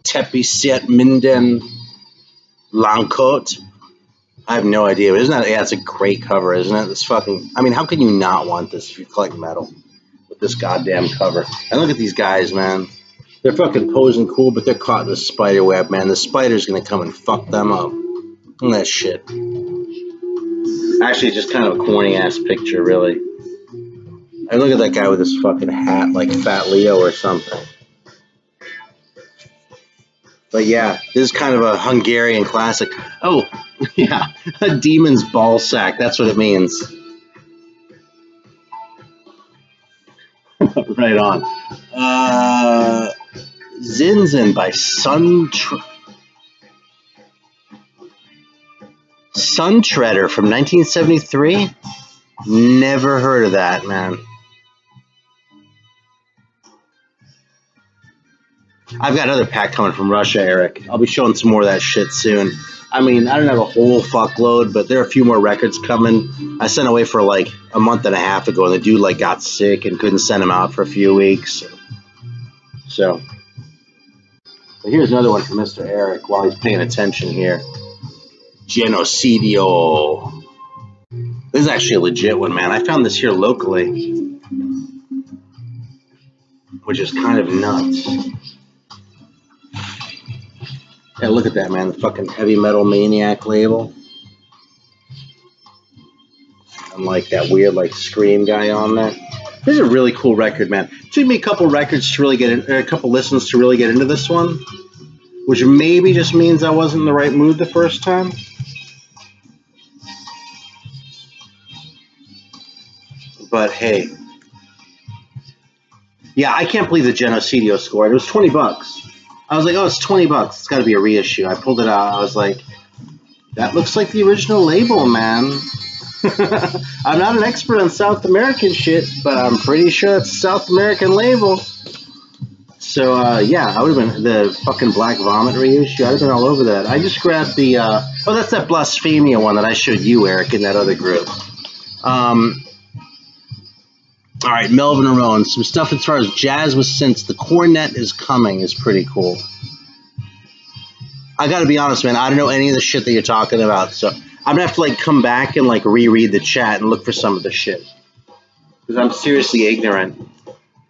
Tepi Set Minden Lankot. I have no idea. But isn't that, yeah, it's a great cover, isn't it? This fucking, I mean, how can you not want this if you collect metal with this goddamn cover? And look at these guys, man. They're fucking posing cool, but they're caught in the spider web, man. The spider's gonna come and fuck them up. Look at that shit. Actually, just kind of a corny-ass picture, really. And look at that guy with his fucking hat like Fat Leo or something. But yeah, this is kind of a Hungarian classic. Oh, yeah, a demon's ball sack. That's what it means. Right on. Zinzin by Sun Treader from 1973. Never heard of that, man. I've got another pack coming from Russia, Eric. I'll be showing some more of that shit soon. I mean, I don't have a whole fuckload, but there are a few more records coming. I sent away for like a month and a half ago, and the dude like got sick and couldn't send them out for a few weeks. So, but here's another one from Mr. Eric while he's paying attention here. Genocidio. This is actually a legit one, man. I found this here locally, which is kind of nuts. Yeah, look at that, man. The fucking Heavy Metal Maniac label. And like that weird like Scream guy on there. This is a really cool record, man. It took me a couple records to really get in, or a couple listens to really get into this one, which maybe just means I wasn't in the right mood the first time. But hey, yeah, I can't believe the Genocidio scored. It was $20. I was like, oh, it's $20. It's got to be a reissue. I pulled it out. I was like, that looks like the original label, man. I'm not an expert on South American shit, but I'm pretty sure it's a South American label. So, yeah, I would have been the fucking Black Vomit reissue. I'd have been all over that. I just grabbed the, oh, that's that Blasphemia one that I showed you, Eric, in that other group. All right, Melvin Arone. Some stuff as far as jazz with synths. The Cornet is Coming is pretty cool. I got to be honest, man. I don't know any of the shit that you're talking about, so I'm going to have to, like, come back and, like, reread the chat and look for some of the shit. Because I'm seriously ignorant.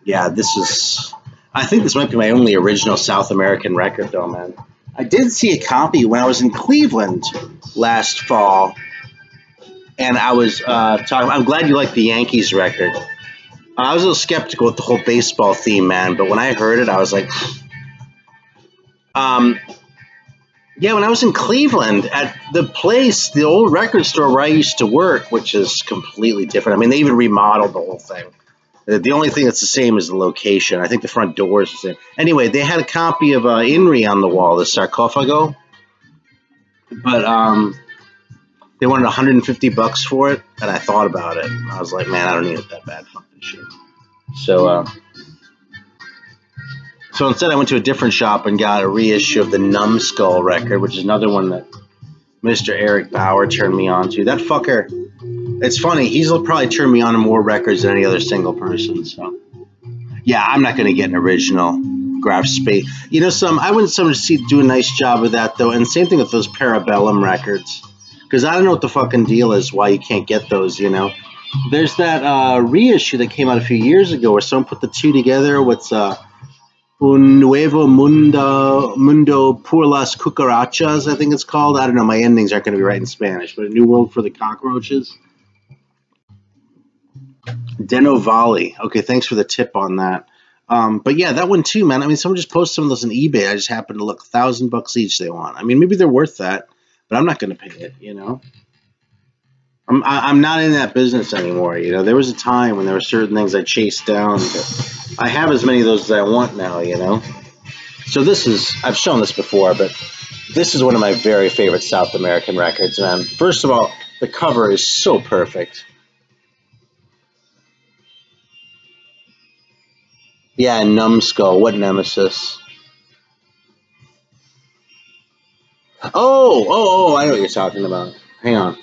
Yeah, this is... I think this might be my only original South American record, though, man. I did see a copy when I was in Cleveland last fall, and I was talking. I'm glad you like the Yankees record. I was a little skeptical with the whole baseball theme, man, but when I heard it, I was like, yeah, when I was in Cleveland at the place, the old record store where I used to work, which is completely different. I mean, they even remodeled the whole thing. The only thing that's the same is the location. I think the front door is the same. Anyway, they had a copy of Inri on the wall, the sarcophago, but they wanted $150 for it, and I thought about it. I was like, man, I don't need it that bad. Fuck this shit. So instead, I went to a different shop and got a reissue of the Numbskull record, which is another one that Mr. Eric Bauer turned me on to. That fucker, it's funny, he's probably turned me on to more records than any other single person. So, yeah, I'm not going to get an original Graf Spee. You know, I wouldn't do a nice job of that, though. And same thing with those Parabellum records. Because I don't know what the fucking deal is, why you can't get those, you know. There's that reissue that came out a few years ago where someone put the two together. What's Un Nuevo Mundo por las Cucarachas, I think it's called. I don't know, my endings aren't going to be right in Spanish, but A New World for the Cockroaches. Denovali. Okay, thanks for the tip on that. But yeah, that one too, man. I mean, someone just posted some of those on eBay. I just happened to look, $1,000 each they want. I mean, maybe they're worth that, but I'm not going to pay it, you know. I'm not in that business anymore, you know. There was a time when there were certain things I chased down, but I have as many of those as I want now, you know. So this is, I've shown this before, but this is one of my very favorite South American records, man. First of all, the cover is so perfect. Yeah, Numbskull, what nemesis? Oh, I know what you're talking about. Hang on.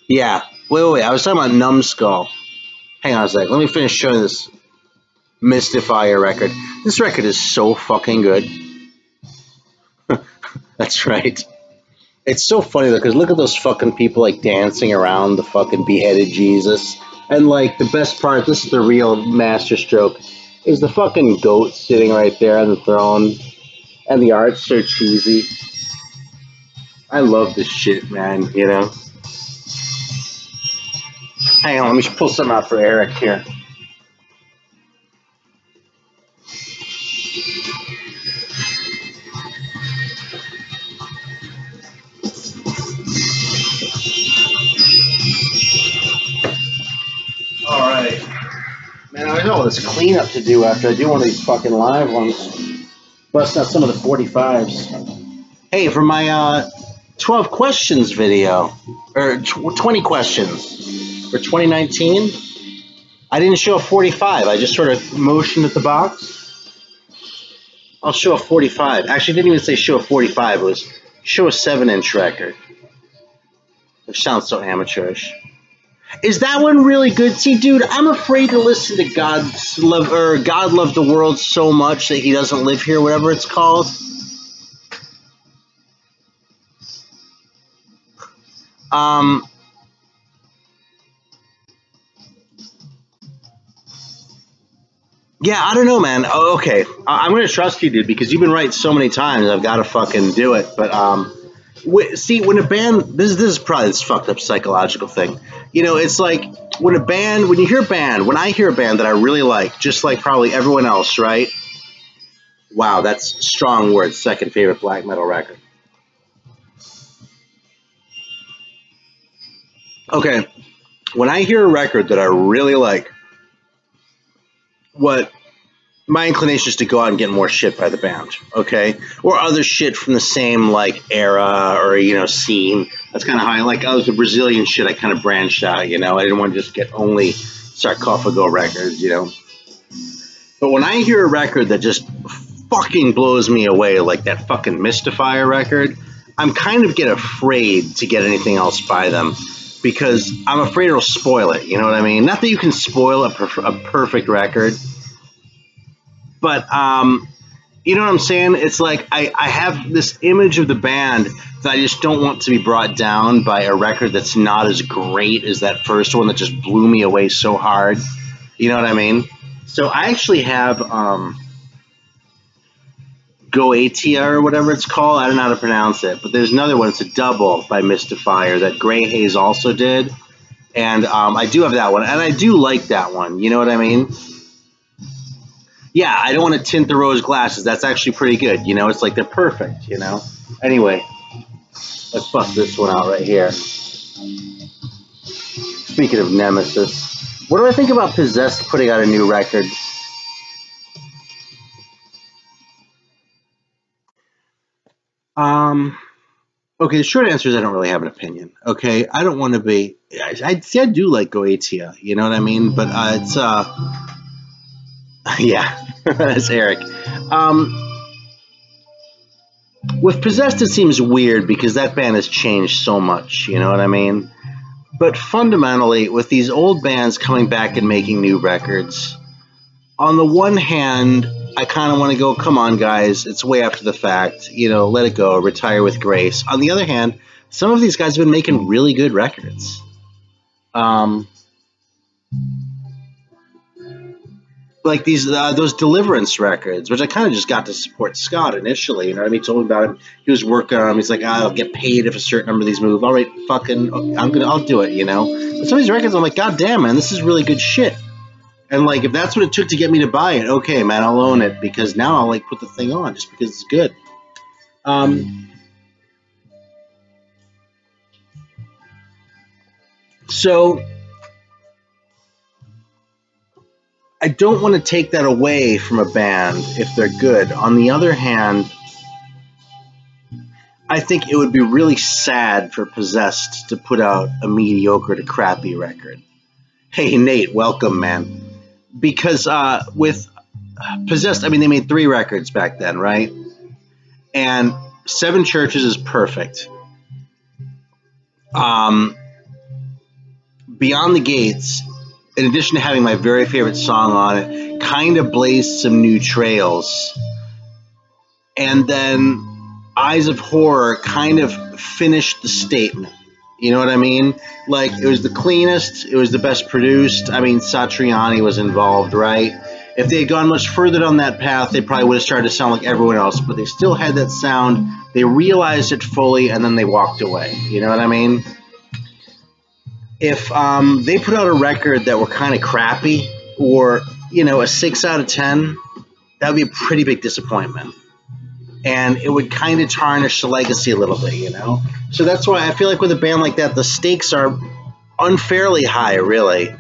Yeah, wait, I was talking about Numbskull. Hang on a sec, let me finish showing this Mystifier record. This record is so fucking good. That's right. It's so funny though, because look at those fucking people like dancing around the fucking beheaded Jesus. And like the best part, this is the real masterstroke, is the fucking goat sitting right there on the throne. And the art's so cheesy. I love this shit, man, you know. Hang on, let me pull something out for Eric here. Alright. Man, I got all this cleanup to do after I do one of these fucking live ones. Bust out some of the 45s. Hey, for my 12 questions video, or 20 questions for 2019, I didn't show a 45. I just sort of motioned at the box. I'll show a 45. Actually, I didn't even say show a 45. It was show a 7-inch record. Which sounds so amateurish. Is that one really good? See, dude, I'm afraid to listen to God Loved the World so much that he doesn't live here, whatever it's called. Yeah, I don't know, man. Oh, okay. I'm going to trust you, dude, because you've been right so many times. I've got to fucking do it. But, see, when a band, this is probably this fucked up psychological thing. You know, it's like when you hear a band, when I hear a band that I really like, just like probably everyone else, right? Wow, that's strong words. Second favorite black metal record. Okay, when I hear a record that I really like, what my inclination is to go out and get more shit by the band, okay? Or other shit from the same, like, era or, you know, scene. That's kind of how I like, the Brazilian shit, I kind of branched out, you know? I didn't want to just get only Sarcophago records, you know? But when I hear a record that just fucking blows me away, like that fucking Mystifier record, I'm kind of get afraid to get anything else by them because I'm afraid it'll spoil it, you know what I mean? Not that you can spoil a perfect record, but, you know what I'm saying? It's like I have this image of the band that I just don't want to be brought down by a record that's not as great as that first one that just blew me away so hard. You know what I mean? So I actually have Goetia or whatever it's called. I don't know how to pronounce it, but there's another one. It's a double by Mystifier that Gray Hayes also did, and I do have that one, and I do like that one. You know what I mean? Yeah, I don't want to tint the rose glasses. That's actually pretty good. You know, it's like they're perfect. You know. Anyway, let's bust this one out right here. Speaking of Nemesis, what do I think about Possessed putting out a new record? Okay, the short answer is I don't really have an opinion. Okay, I don't want to be. I do like Goetia, you know what I mean? But it's yeah, that's Eric. With Possessed, it seems weird because that band has changed so much. You know what I mean? But fundamentally, with these old bands coming back and making new records, on the one hand, I kind of want to go, come on, guys, it's way after the fact. You know, let it go, retire with grace. On the other hand, some of these guys have been making really good records. Like those Deliverance records, which I kind of just got to support Scott initially. You know what I mean? He told me about him. He was working on them. He's like, I'll get paid if a certain number of these move. All right, I'll do it. You know. But some of these records, I'm like, God damn, man, this is really good shit. And like, if that's what it took to get me to buy it, okay, man, I'll own it because now I'll like put the thing on just because it's good. So I don't want to take that away from a band if they're good. On the other hand, I think it would be really sad for Possessed to put out a mediocre to crappy record. Hey, Nate, welcome, man. Because with Possessed, I mean, they made 3 records back then, right? And 7 Churches is perfect. Beyond the Gates, in addition to having my very favorite song on it, kind of blazed some new trails. And then Eyes of Horror kind of finished the statement. You know what I mean? Like, it was the cleanest, it was the best produced. I mean, Satriani was involved, right? If they had gone much further down that path, they probably would have started to sound like everyone else, but they still had that sound. They realized it fully, and then they walked away. You know what I mean? If they put out a record that were kind of crappy, or, you know, a 6 out of 10, that would be a pretty big disappointment. And it would kind of tarnish the legacy a little bit, you know? So that's why I feel like with a band like that, the stakes are unfairly high, really.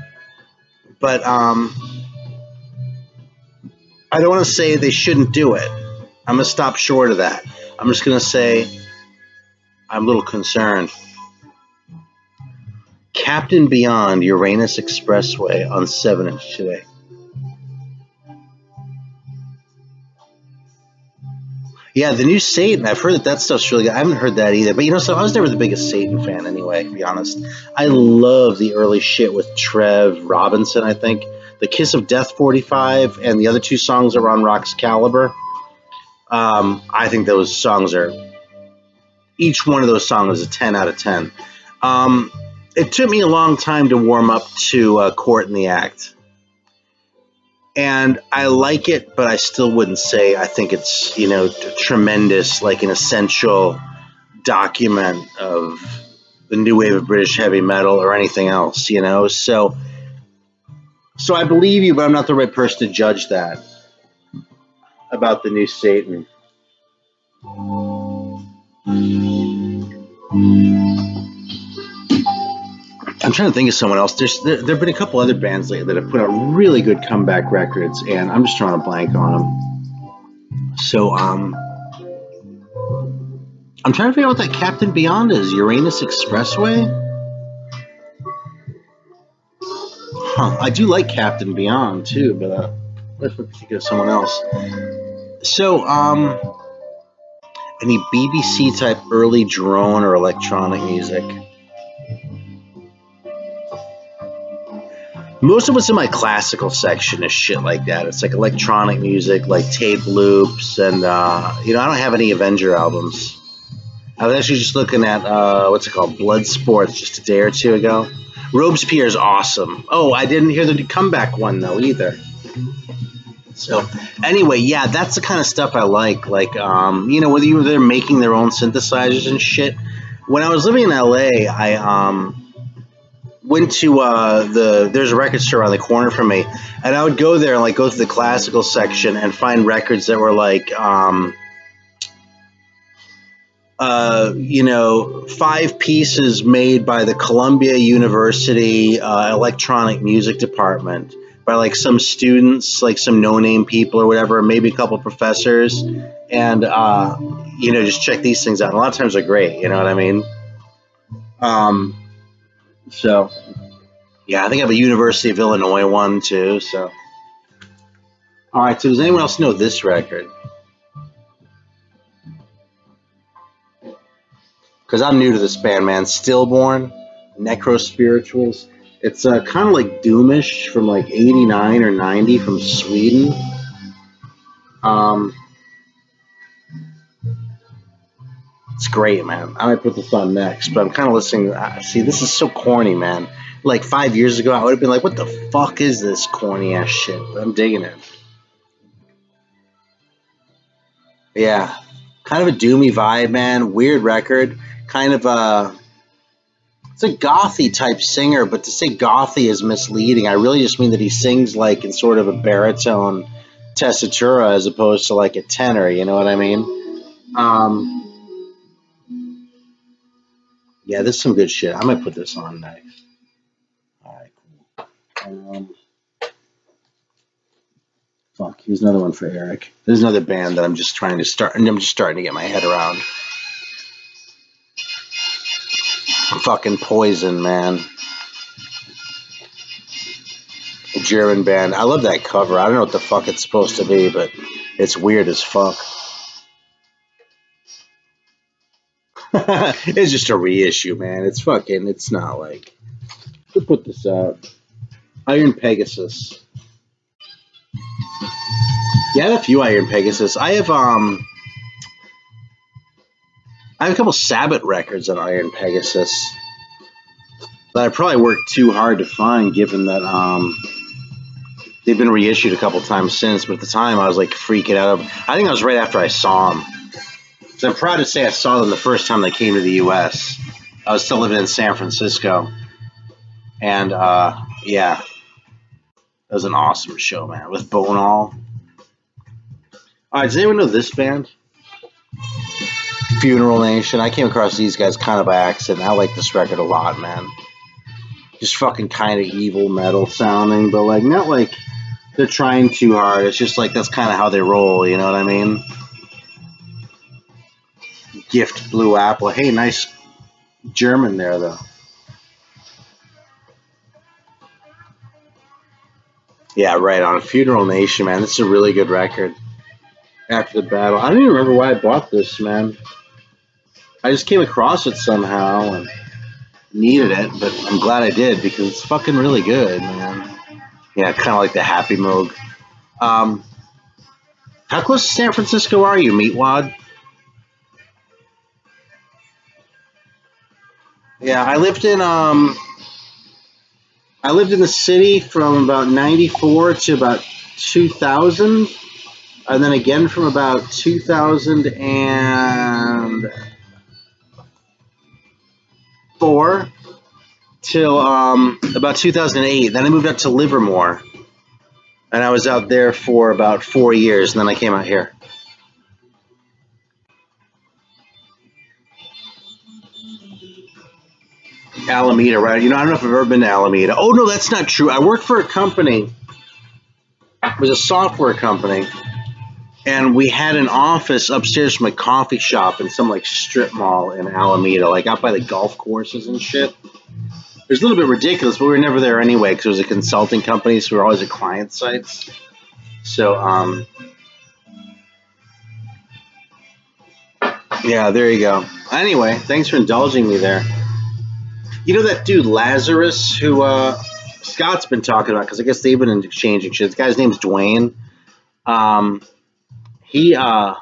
But I don't want to say they shouldn't do it. I'm going to stop short of that. I'm just going to say I'm a little concerned. Captain Beyond, Uranus Expressway on 7-inch today. Yeah, the new Satan, I've heard that stuff's really good. I haven't heard that either. But, you know, so I was never the biggest Satan fan anyway, to be honest. I love the early shit with Trev Robinson, I think. The Kiss of Death 45 and the other 2 songs are on Rock's Caliber. I think those songs are... Each one of those songs is a 10 out of 10. It took me a long time to warm up to Court in the Act. And I like it, but I still wouldn't say I think it's, you know, tremendous, like an essential document of the new wave of British heavy metal or anything else, you know. So I believe you, but I'm not the right person to judge that about the new Satan. I'm trying to think of someone else. There have been a couple other bands lately that have put out really good comeback records, and I'm just trying to blank on them. So, I'm trying to figure out what that Captain Beyond is. Uranus Expressway? Huh. I do like Captain Beyond, too, but let's think of someone else. So, any BBC-type early drone or electronic music? Most of what's in my classical section is shit like that. It's like electronic music, like tape loops, and, you know, I don't have any Avenger albums. I was actually just looking at, what's it called, Bloodsport, just a day or 2 ago. Robespierre's awesome. Oh, I didn't hear the comeback one though either. So anyway, yeah, that's the kind of stuff I like. Like, you know, whether they're making their own synthesizers and shit. When I was living in LA, I went to there's a record store around the corner from me, and I would go there and like go to the classical section and find records that were like you know, 5 pieces made by the Columbia University electronic music department by like some students, like some no-name people or whatever, maybe a couple professors, and you know, just check these things out. And a lot of times they're great, you know what I mean? So yeah, I think I have a University of Illinois one too. So all right, so does anyone else know this record? Because I'm new to this band, man. Stillborn, Necro Spirituals. It's kind of like Doomish from like 89 or 90 from Sweden. It's great, man. I might put this on next, but I'm kind of listening. See, this is so corny, man. Like 5 years ago, I would have been like, what the fuck is this corny ass shit? But I'm digging it. Yeah. Kind of a doomy vibe, man. Weird record. Kind of it's a gothy type singer, but to say gothy is misleading. I really just mean that he sings like in sort of a baritone tessitura as opposed to like a tenor, you know what I mean? Yeah, this is some good shit. I might put this on next. All right, cool. Fuck, here's another one for Eric. There's another band that I'm just trying to start, and I'm just starting to get my head around. Fucking Poison, man. A German band. I love that cover. I don't know what the fuck it's supposed to be, but it's weird as fuck. It's just a reissue, man. It's fucking, it's not like... Who put this out? Iron Pegasus. Yeah, I have a few Iron Pegasus. I have a couple Sabbath records on Iron Pegasus that I probably worked too hard to find, given that they've been reissued a couple times since. But at the time, I was like freaking out. I think I was right after I saw them. So I'm proud to say I saw them the first time they came to the U.S. I was still living in San Francisco, and yeah, it was an awesome show, man, with Bone All. All right, does anyone know this band? Funeral Nation. I came across these guys kind of by accident. I like this record a lot, man. Just fucking kind of evil metal sounding, but like not like they're trying too hard. It's just like that's kind of how they roll, you know what I mean? Gift Blue Apple. Hey, nice German there, though. Yeah, right on. Funeral Nation, man. This is a really good record. After the Battle. I don't even remember why I bought this, man. I just came across it somehow and needed it, but I'm glad I did because it's fucking really good, man. Yeah, kind of like the Happy Moog. How close to San Francisco are you, Meatwad? Yeah, I lived in the city from about 94 to about 2000. And then again from about 2004 till about 2008. Then I moved out to Livermore. And I was out there for about 4 years, and then I came out here. Alameda, right? You know, I don't know if I've ever been to Alameda. Oh, no, that's not true. I worked for a company. It was a software company. And we had an office upstairs from a coffee shop in some like strip mall in Alameda, like out by the golf courses and shit. It was a little bit ridiculous, but we were never there anyway because it was a consulting company, so we were always at client sites. So, yeah, there you go. Anyway, thanks for indulging me there. You know that dude Lazarus who Scott's been talking about, because I guess they've been exchanging shit. This guy's name's Dwayne. He was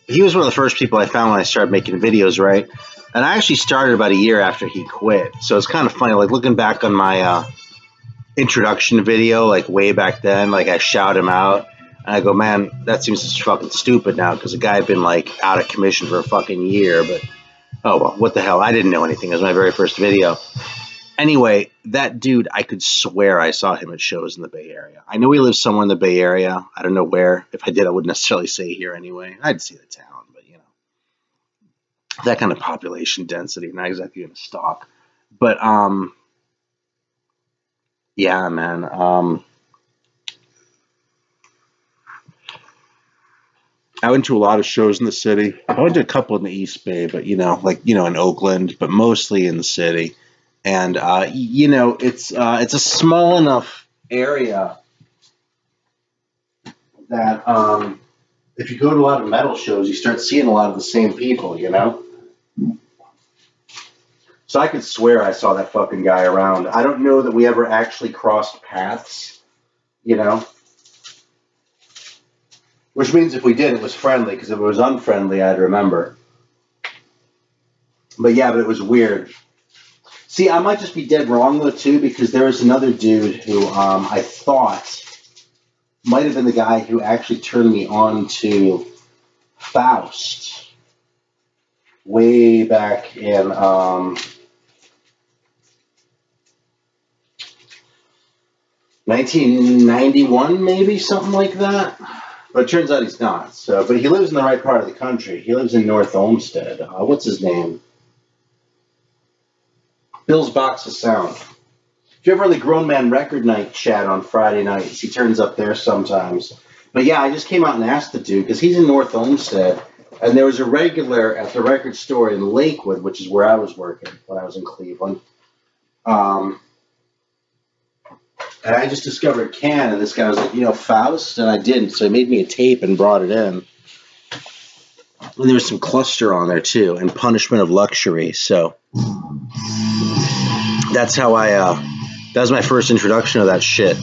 one of the first people I found when I started making videos, right? And I actually started about a year after he quit. So it's kind of funny, like looking back on my introduction video, like way back then, like I shout him out. And I go, man, that seems just fucking stupid now because the guy had been like out of commission for a fucking year. But oh well, what the hell? I didn't know anything. It was my very first video. Anyway, that dude, I could swear I saw him at shows in the Bay Area. I know he lives somewhere in the Bay Area. I don't know where. If I did, I wouldn't necessarily say here anyway. I'd see the town, but you know, that kind of population density, not exactly going to stalk. But yeah, man. I went to a lot of shows in the city. I went to a couple in the East Bay, but you know, like you know, in Oakland, but mostly in the city. And you know, it's a small enough area that if you go to a lot of metal shows, you start seeing a lot of the same people, you know. So I could swear I saw that fucking guy around. I don't know that we ever actually crossed paths, you know. Which means if we did, it was friendly, because if it was unfriendly, I'd remember. But yeah, but it was weird. See, I might just be dead wrong, though, too, because there was another dude who I thought might have been the guy who actually turned me on to Faust way back in 1991, maybe, something like that. But it turns out he's not. So, but he lives in the right part of the country. He lives in North Olmsted. What's his name? Bill's Box of Sound. If you ever the Grown Man Record Night chat on Friday nights, he turns up there sometimes. But yeah, I just came out and asked the dude, because he's in North Olmsted, and there was a regular at the record store in Lakewood, which is where I was working when I was in Cleveland. And I just discovered Can, and this guy was like, you know, Faust? And I didn't, so he made me a tape and brought it in. And there was some Cluster on there, too, and Punishment of Luxury, so that's how that was my first introduction to that shit.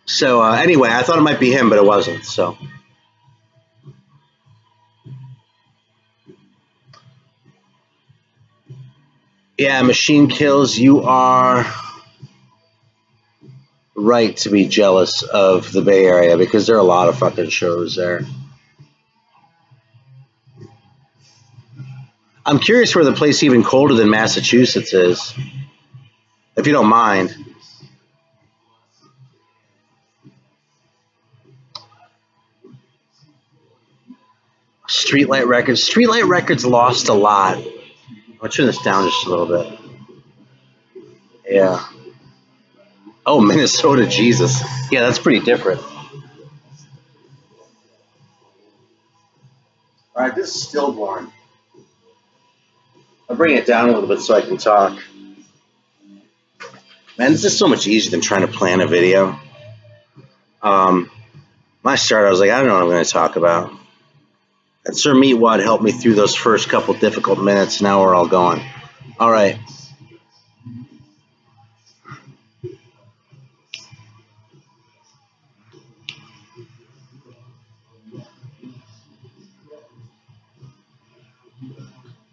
So anyway, I thought it might be him, but it wasn't, so. Yeah, Machine Kills, you are right to be jealous of the Bay Area because there are a lot of fucking shows there. I'm curious where the place even colder than Massachusetts is, if you don't mind. Streetlight Records. Streetlight Records lost a lot. I'll turn this down just a little bit. Yeah. Oh, Minnesota, Jesus. Yeah, that's pretty different. All right, this is Stillborn. I'll bring it down a little bit so I can talk. Man, this is so much easier than trying to plan a video. When I started, I was like, I don't know what I'm going to talk about. And Sir Meatwad helped me through those first couple difficult minutes. Now we're all going. All right.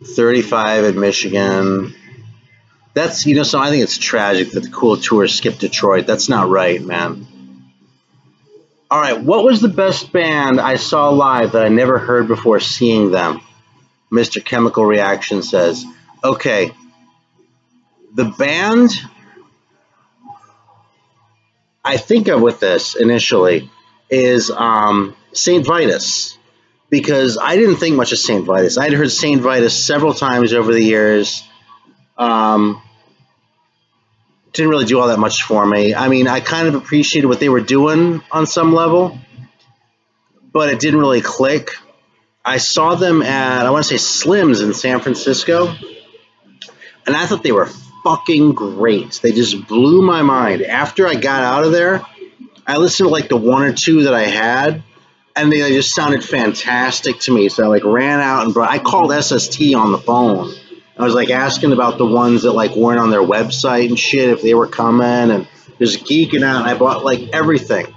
$35 in Michigan. That's, you know, so I think it's tragic that the Cool Tour skipped Detroit. That's not right, man. All right, what was the best band I saw live that I never heard before seeing them? Mr. Chemical Reaction says, okay, the band I think of with this initially is St. Vitus, because I didn't think much of St. Vitus. I'd heard St. Vitus several times over the years. Didn't really do all that much for me. I mean, I kind of appreciated what they were doing on some level, but it didn't really click. I saw them at, I want to say Slim's in San Francisco, and I thought they were fucking great. They just blew my mind. After I got out of there, I listened to like the one or two that I had, and they just sounded fantastic to me. So I like ran out and I called SST on the phone. I was like asking about the ones that like weren't on their website and shit, if they were coming, and just geeking out. And I bought like everything.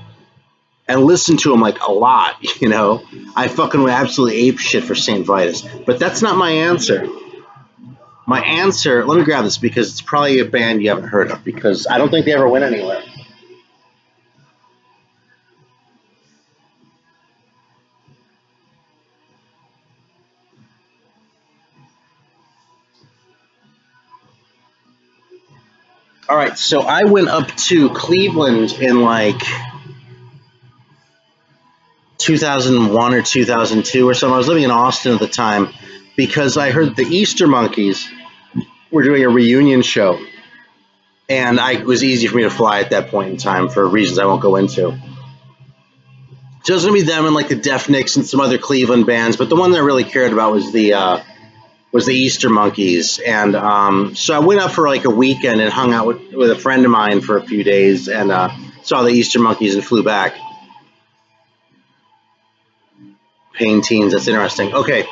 and listened to him like a lot, you know. I fucking went absolutely ape shit for St. Vitus. But that's not my answer. My answer, let me grab this because it's probably a band you haven't heard of because I don't think they ever went anywhere. All right, so I went up to Cleveland in like 2001 or 2002 or something. I was living in Austin at the time because I heard the Easter Monkeys were doing a reunion show. And it was easy for me to fly at that point in time for reasons I won't go into. So it was going to be them and like the Def Nicks and some other Cleveland bands. But the one that I really cared about was the Easter Monkeys. And so I went up for like a weekend and hung out with a friend of mine for a few days and saw the Easter Monkeys and flew back. Pain Teens, that's interesting. Okay.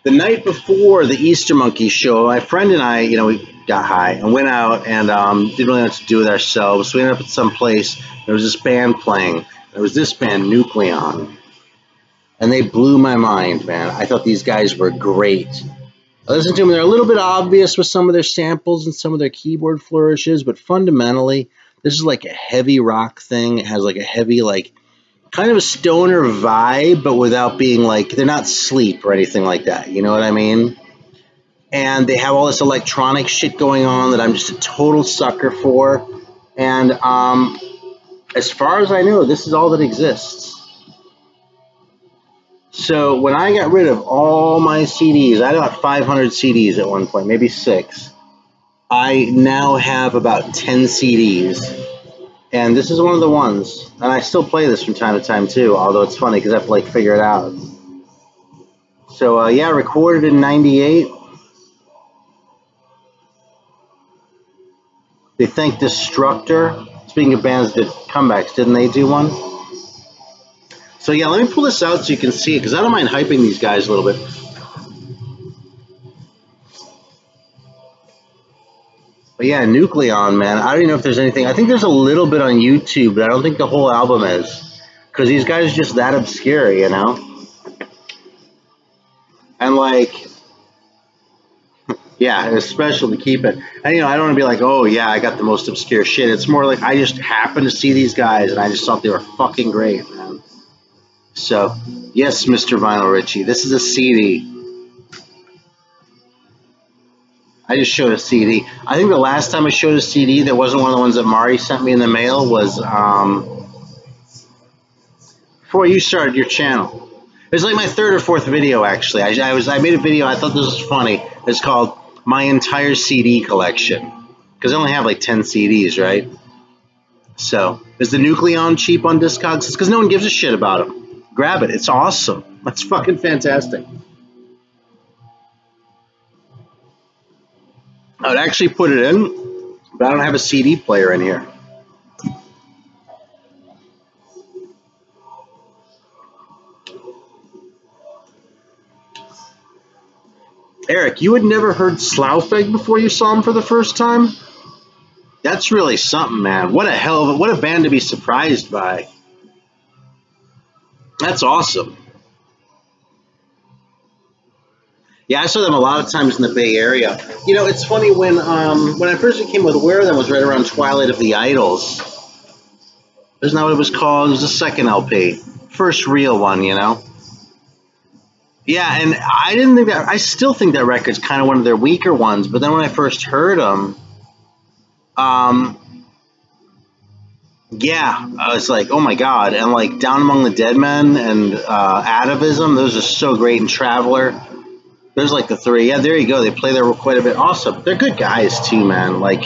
The night before the Easter Monkeys show, my friend and I, we got high and went out and didn't really know what to do with ourselves. So we ended up at some place. There was this band playing. There was this band, Nucleon. And they blew my mind, man. I thought these guys were great. I listened to them. They're a little bit obvious with some of their samples and some of their keyboard flourishes, but fundamentally, this is like a heavy rock thing. It has like a heavy, like, kind of a stoner vibe, but without being like, they're not Sleep or anything like that. You know what I mean? And they have all this electronic shit going on that I'm just a total sucker for. And as far as I know, this is all that exists. So when I got rid of all my CDs, I had about 500 CDs at one point, maybe 6. I now have about 10 CDs. And this is one of the ones. And I still play this from time to time, too, although it's funny because I have to, like, figure it out. So, yeah, recorded in 98. They thank Destructor. Speaking of bands that did comebacks, didn't they do one? So, yeah, let me pull this out so you can see it, because I don't mind hyping these guys a little bit. But, yeah, Nucleon, man. I don't even know if there's anything. I think there's a little bit on YouTube, but I don't think the whole album is. Because these guys are just that obscure, you know? And, like, yeah, it's special to keep it. And, I don't want to be like, oh, yeah, I got the most obscure shit. It's more like I just happened to see these guys, and I just thought they were fucking great, man. So, yes, Mr. Vinyl Richie, this is a CD. I just showed a CD. I think the last time I showed a CD that wasn't one of the ones that Mari sent me in the mail was before you started your channel. It was like my 3rd or 4th video, actually. I made a video. I thought this was funny. It's called My Entire CD Collection. Because I only have like 10 CDs, right? So, is the Nucleon cheap on Discogs? It's because no one gives a shit about them. Grab it. It's awesome. That's fucking fantastic. I would actually put it in, but I don't have a CD player in here. Eric, you had never heard Slough-Egg before you saw him for the first time? That's really something, man. What a band to be surprised by. That's awesome. Yeah, I saw them a lot of times in the Bay Area. It's funny when I first became aware of them was right around Twilight of the Idols. Isn't that what it was called? It was the second LP. First real one, Yeah, and I still think that record's kind of one of their weaker ones, but then when I first heard them, yeah, I was like, oh my god, and like Down Among the Dead Men and Atavism, those are so great, and Traveler. There's like the 3. Yeah, there you go. They play there quite a bit. Awesome. They're good guys too, man. Like,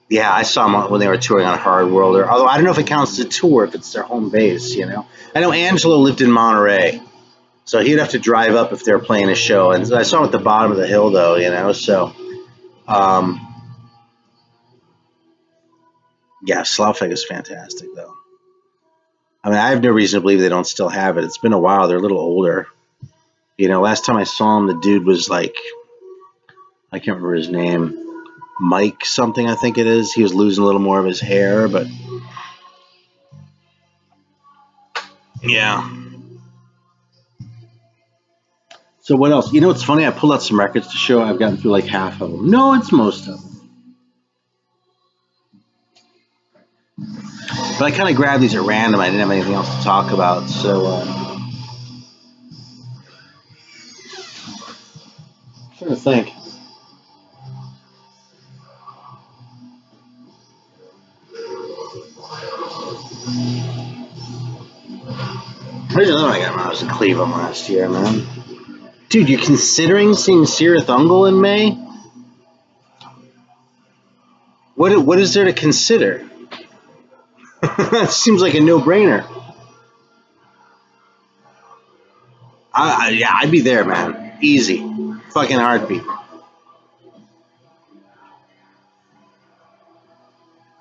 yeah, I saw them when they were touring on Hard World. Although I don't know if it counts as a tour if it's their home base. I know Angelo lived in Monterey, so he'd have to drive up if they were playing a show. And I saw him at the bottom of the hill, though. So, yeah, Slough-Egg is fantastic, though. I mean, I have no reason to believe they don't still have it. It's been a while. They're a little older. Last time I saw him, the dude was like I can't remember his name. Mike something, I think it is. He was losing a little more of his hair, but yeah. So what else? You know what's funny? I pulled out some records to show. I've gotten through like half of them. No, it's most of them. But I kind of grabbed these at random. I didn't have anything else to talk about, so I'm trying to think. There's another one I got when I was in Cleveland last year, man. Dude, you're considering seeing Cirith Ungol in May? What is there to consider? That seems like a no-brainer. Yeah, I'd be there, man. Easy. Fucking heartbeat.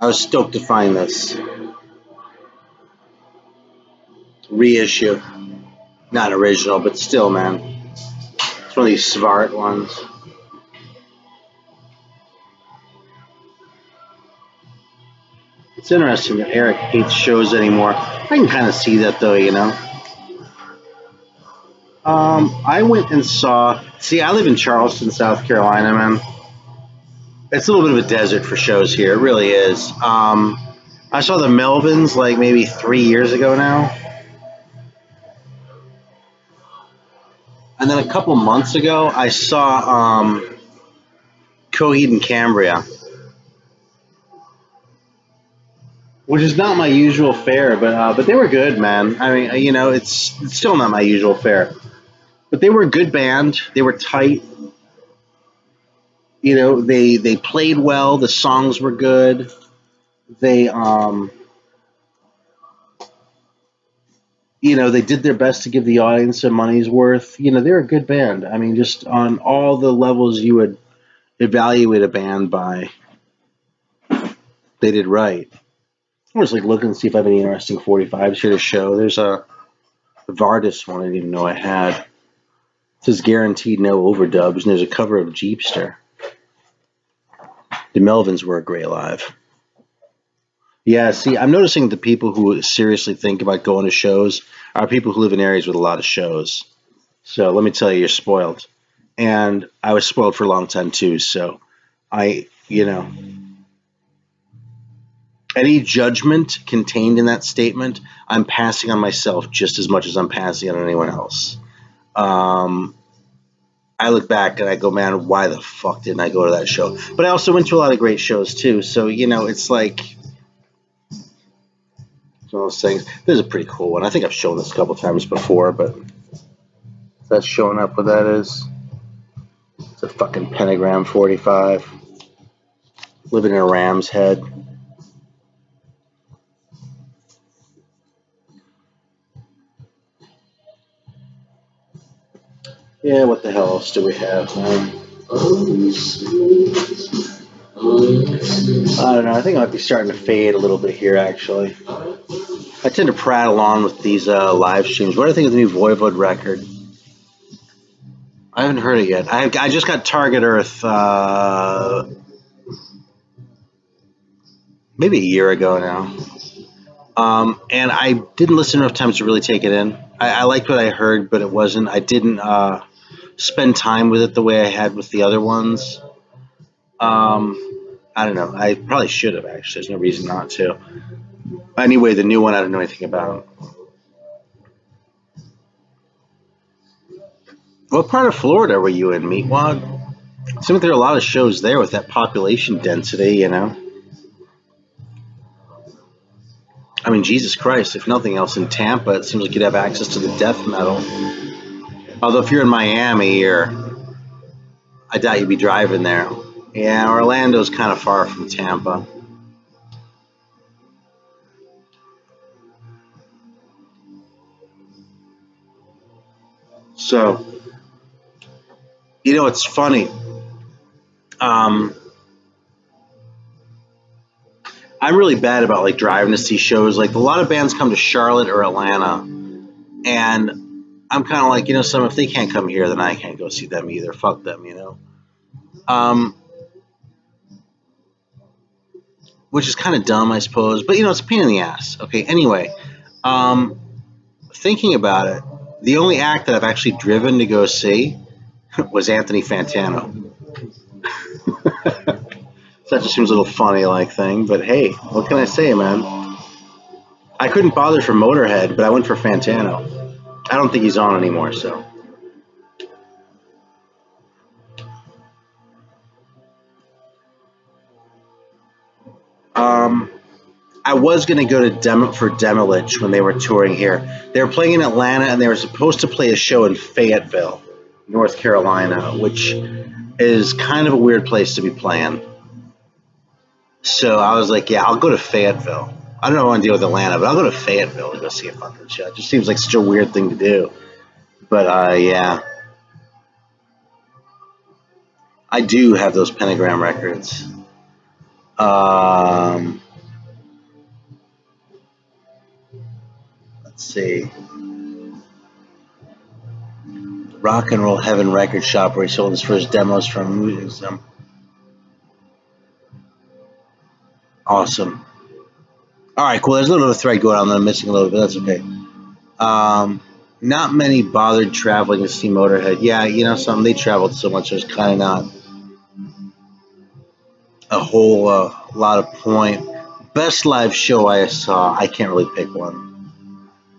I was stoked to find this. Reissue. Not original, but still, man. It's one of these Svart ones. It's interesting that Eric hates shows anymore. I can kind of see that, though, you know. I went and saw... See, I live in Charleston, South Carolina, man. It's a little bit of a desert for shows here. It really is. I saw the Melvins like maybe 3 years ago now. And then a couple months ago, I saw Coheed and Cambria, which is not my usual fare, but they were good, man. I mean, you know, it's still not my usual fare, but they were a good band. They were tight. You know, they played well. The songs were good. They you know, they did their best to give the audience their money's worth. You know, they're a good band. I mean, just on all the levels you would evaluate a band by, they did right. I was like looking to see if I have any interesting 45s here to show. There's a Vardis one I didn't even know I had. It says guaranteed no overdubs, and there's a cover of Jeepster. The Melvins were a great live. Yeah, see, I'm noticing the people who seriously think about going to shows are people who live in areas with a lot of shows. So let me tell you, you're spoiled. And I was spoiled for a long time too, so you know, any judgment contained in that statement, I'm passing on myself just as much as I'm passing on anyone else. I look back and I go, man, why the fuck didn't I go to that show? But I also went to a lot of great shows too, so, you know, it's like... one of those things. This is a pretty cool one. I think I've shown this a couple times before, but that's showing up what that is. It's a fucking Pentagram 45. Living in a ram's head. Yeah, what the hell else do we have, man? I don't know. I think I might be starting to fade a little bit here, actually. I tend to prattle on with these live streams. What do I think of the new Voivod record? I haven't heard it yet. I just got Target Earth maybe a year ago now. And I didn't listen enough times to really take it in. I liked what I heard, but it wasn't. I didn't spend time with it the way I had with the other ones. I don't know. I probably should have, actually. There's no reason not to. Anyway, the new one I don't know anything about. What part of Florida were you in, Meatwad? It seems like there are a lot of shows there with that population density, you know? I mean, Jesus Christ, if nothing else, in Tampa, it seems like you'd have access to the death metal. Although if you're in Miami, I doubt you'd be driving there. Yeah, Orlando's kind of far from Tampa. So, you know, it's funny. I'm really bad about like driving to see shows. Like a lot of bands come to Charlotte or Atlanta, and I'm kind of like, you know, if they can't come here, then I can't go see them either. Fuck them, you know. Um, which is kind of dumb, I suppose. But, you know, it's a pain in the ass. Okay, anyway. Thinking about it, the only act that I've actually driven to go see was Anthony Fantano. So that just seems a little funny like thing, but hey, what can I say, man? I couldn't bother for Motorhead, but I went for Fantano. I don't think he's on anymore, so. I was going to go to Demolich when they were touring here. They were playing in Atlanta, and they were supposed to play a show in Fayetteville, North Carolina, which is kind of a weird place to be playing. So I was like, yeah, I'll go to Fayetteville. I don't want to deal with Atlanta, but I'll go to Fayetteville to go see a fucking show. It just seems like such a weird thing to do. But, yeah. I do have those Pentagram records. Let's see. Rock and Roll Heaven record shop where he sold his first demos from. Awesome. All right, cool. There's a little bit of a thread going on that I'm missing a little bit. That's okay. Not many bothered traveling to see Motorhead. Yeah, you know something. They traveled so much. There's kind of not a whole lot of point. Best live show I saw. I can't really pick one.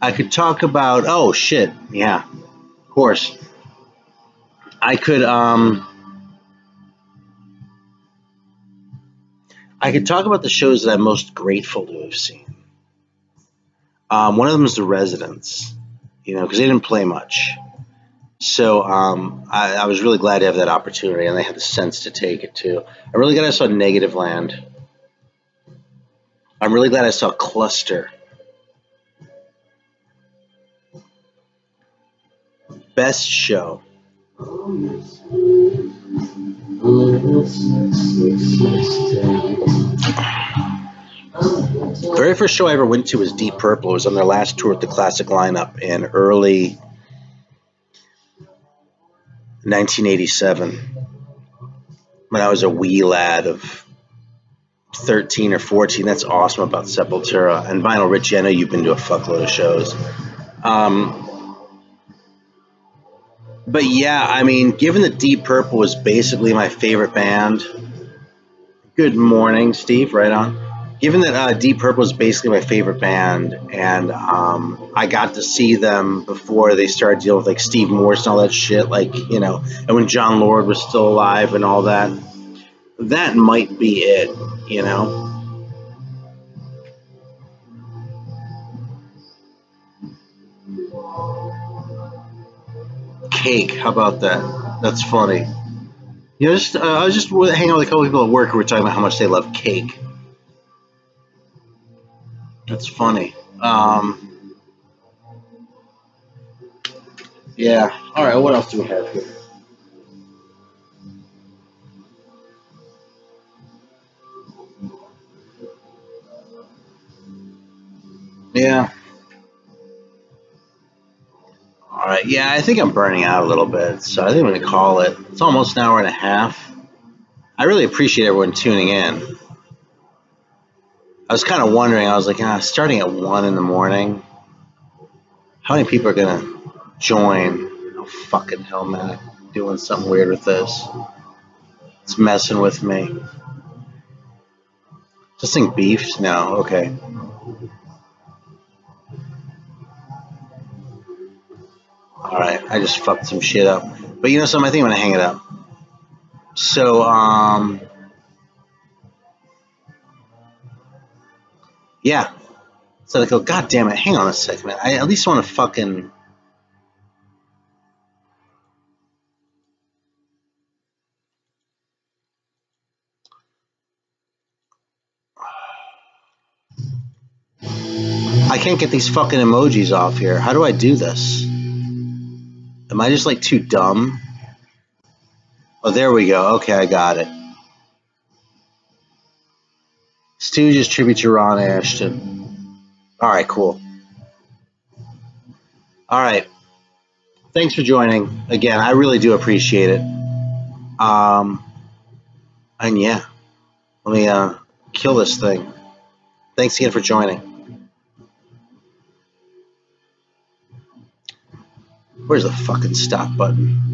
I could talk about. Oh shit. Yeah, of course. I could talk about the shows that I'm most grateful to have seen. One of them is The Residents, you know, because they didn't play much. So I was really glad to have that opportunity, and they had the sense to take it, too. I'm really glad I saw Negative Land. I'm really glad I saw Cluster. Best show. The very first show I ever went to was Deep Purple. It was on their last tour with the classic lineup in early 1987 when I was a wee lad of 13 or 14. That's awesome about Sepultura. And Vinyl Richie, I know you've been to a fuckload of shows. But yeah, I mean, given that Deep Purple was basically my favorite band. Good morning, Steve. Right on. Given that Deep Purple was basically my favorite band, and I got to see them before they started dealing with like Steve Morse and all that shit, like, you know, and when John Lord was still alive and all that, that might be it, you know. Cake, how about that? That's funny. You know, I was just hanging out with a couple people at work who were talking about how much they love cake. That's funny. Yeah. All right. What else do we have here? Yeah. All right. Yeah, I think I'm burning out a little bit, so I think I'm going to call it. It's almost an hour and a half. I really appreciate everyone tuning in. I was kind of wondering. I was like, starting at 1 in the morning. How many people are going to join? Oh, fucking hell, man. I'm doing something weird with this. It's messing with me. This thing beefed? No. Okay. All right. I just fucked some shit up. But you know something? I think I'm going to hang it up. So, yeah. So I go, God damn it, hang on a second, man. I at least want to fucking... I can't get these fucking emojis off here. How do I do this? Am I just like too dumb? Oh, there we go. Okay, I got it. Stooges tribute to Ron Ashton. All right, cool. All right. Thanks for joining. Again, I really do appreciate it. And yeah, let me kill this thing. Thanks again for joining. Where's the fucking stop button?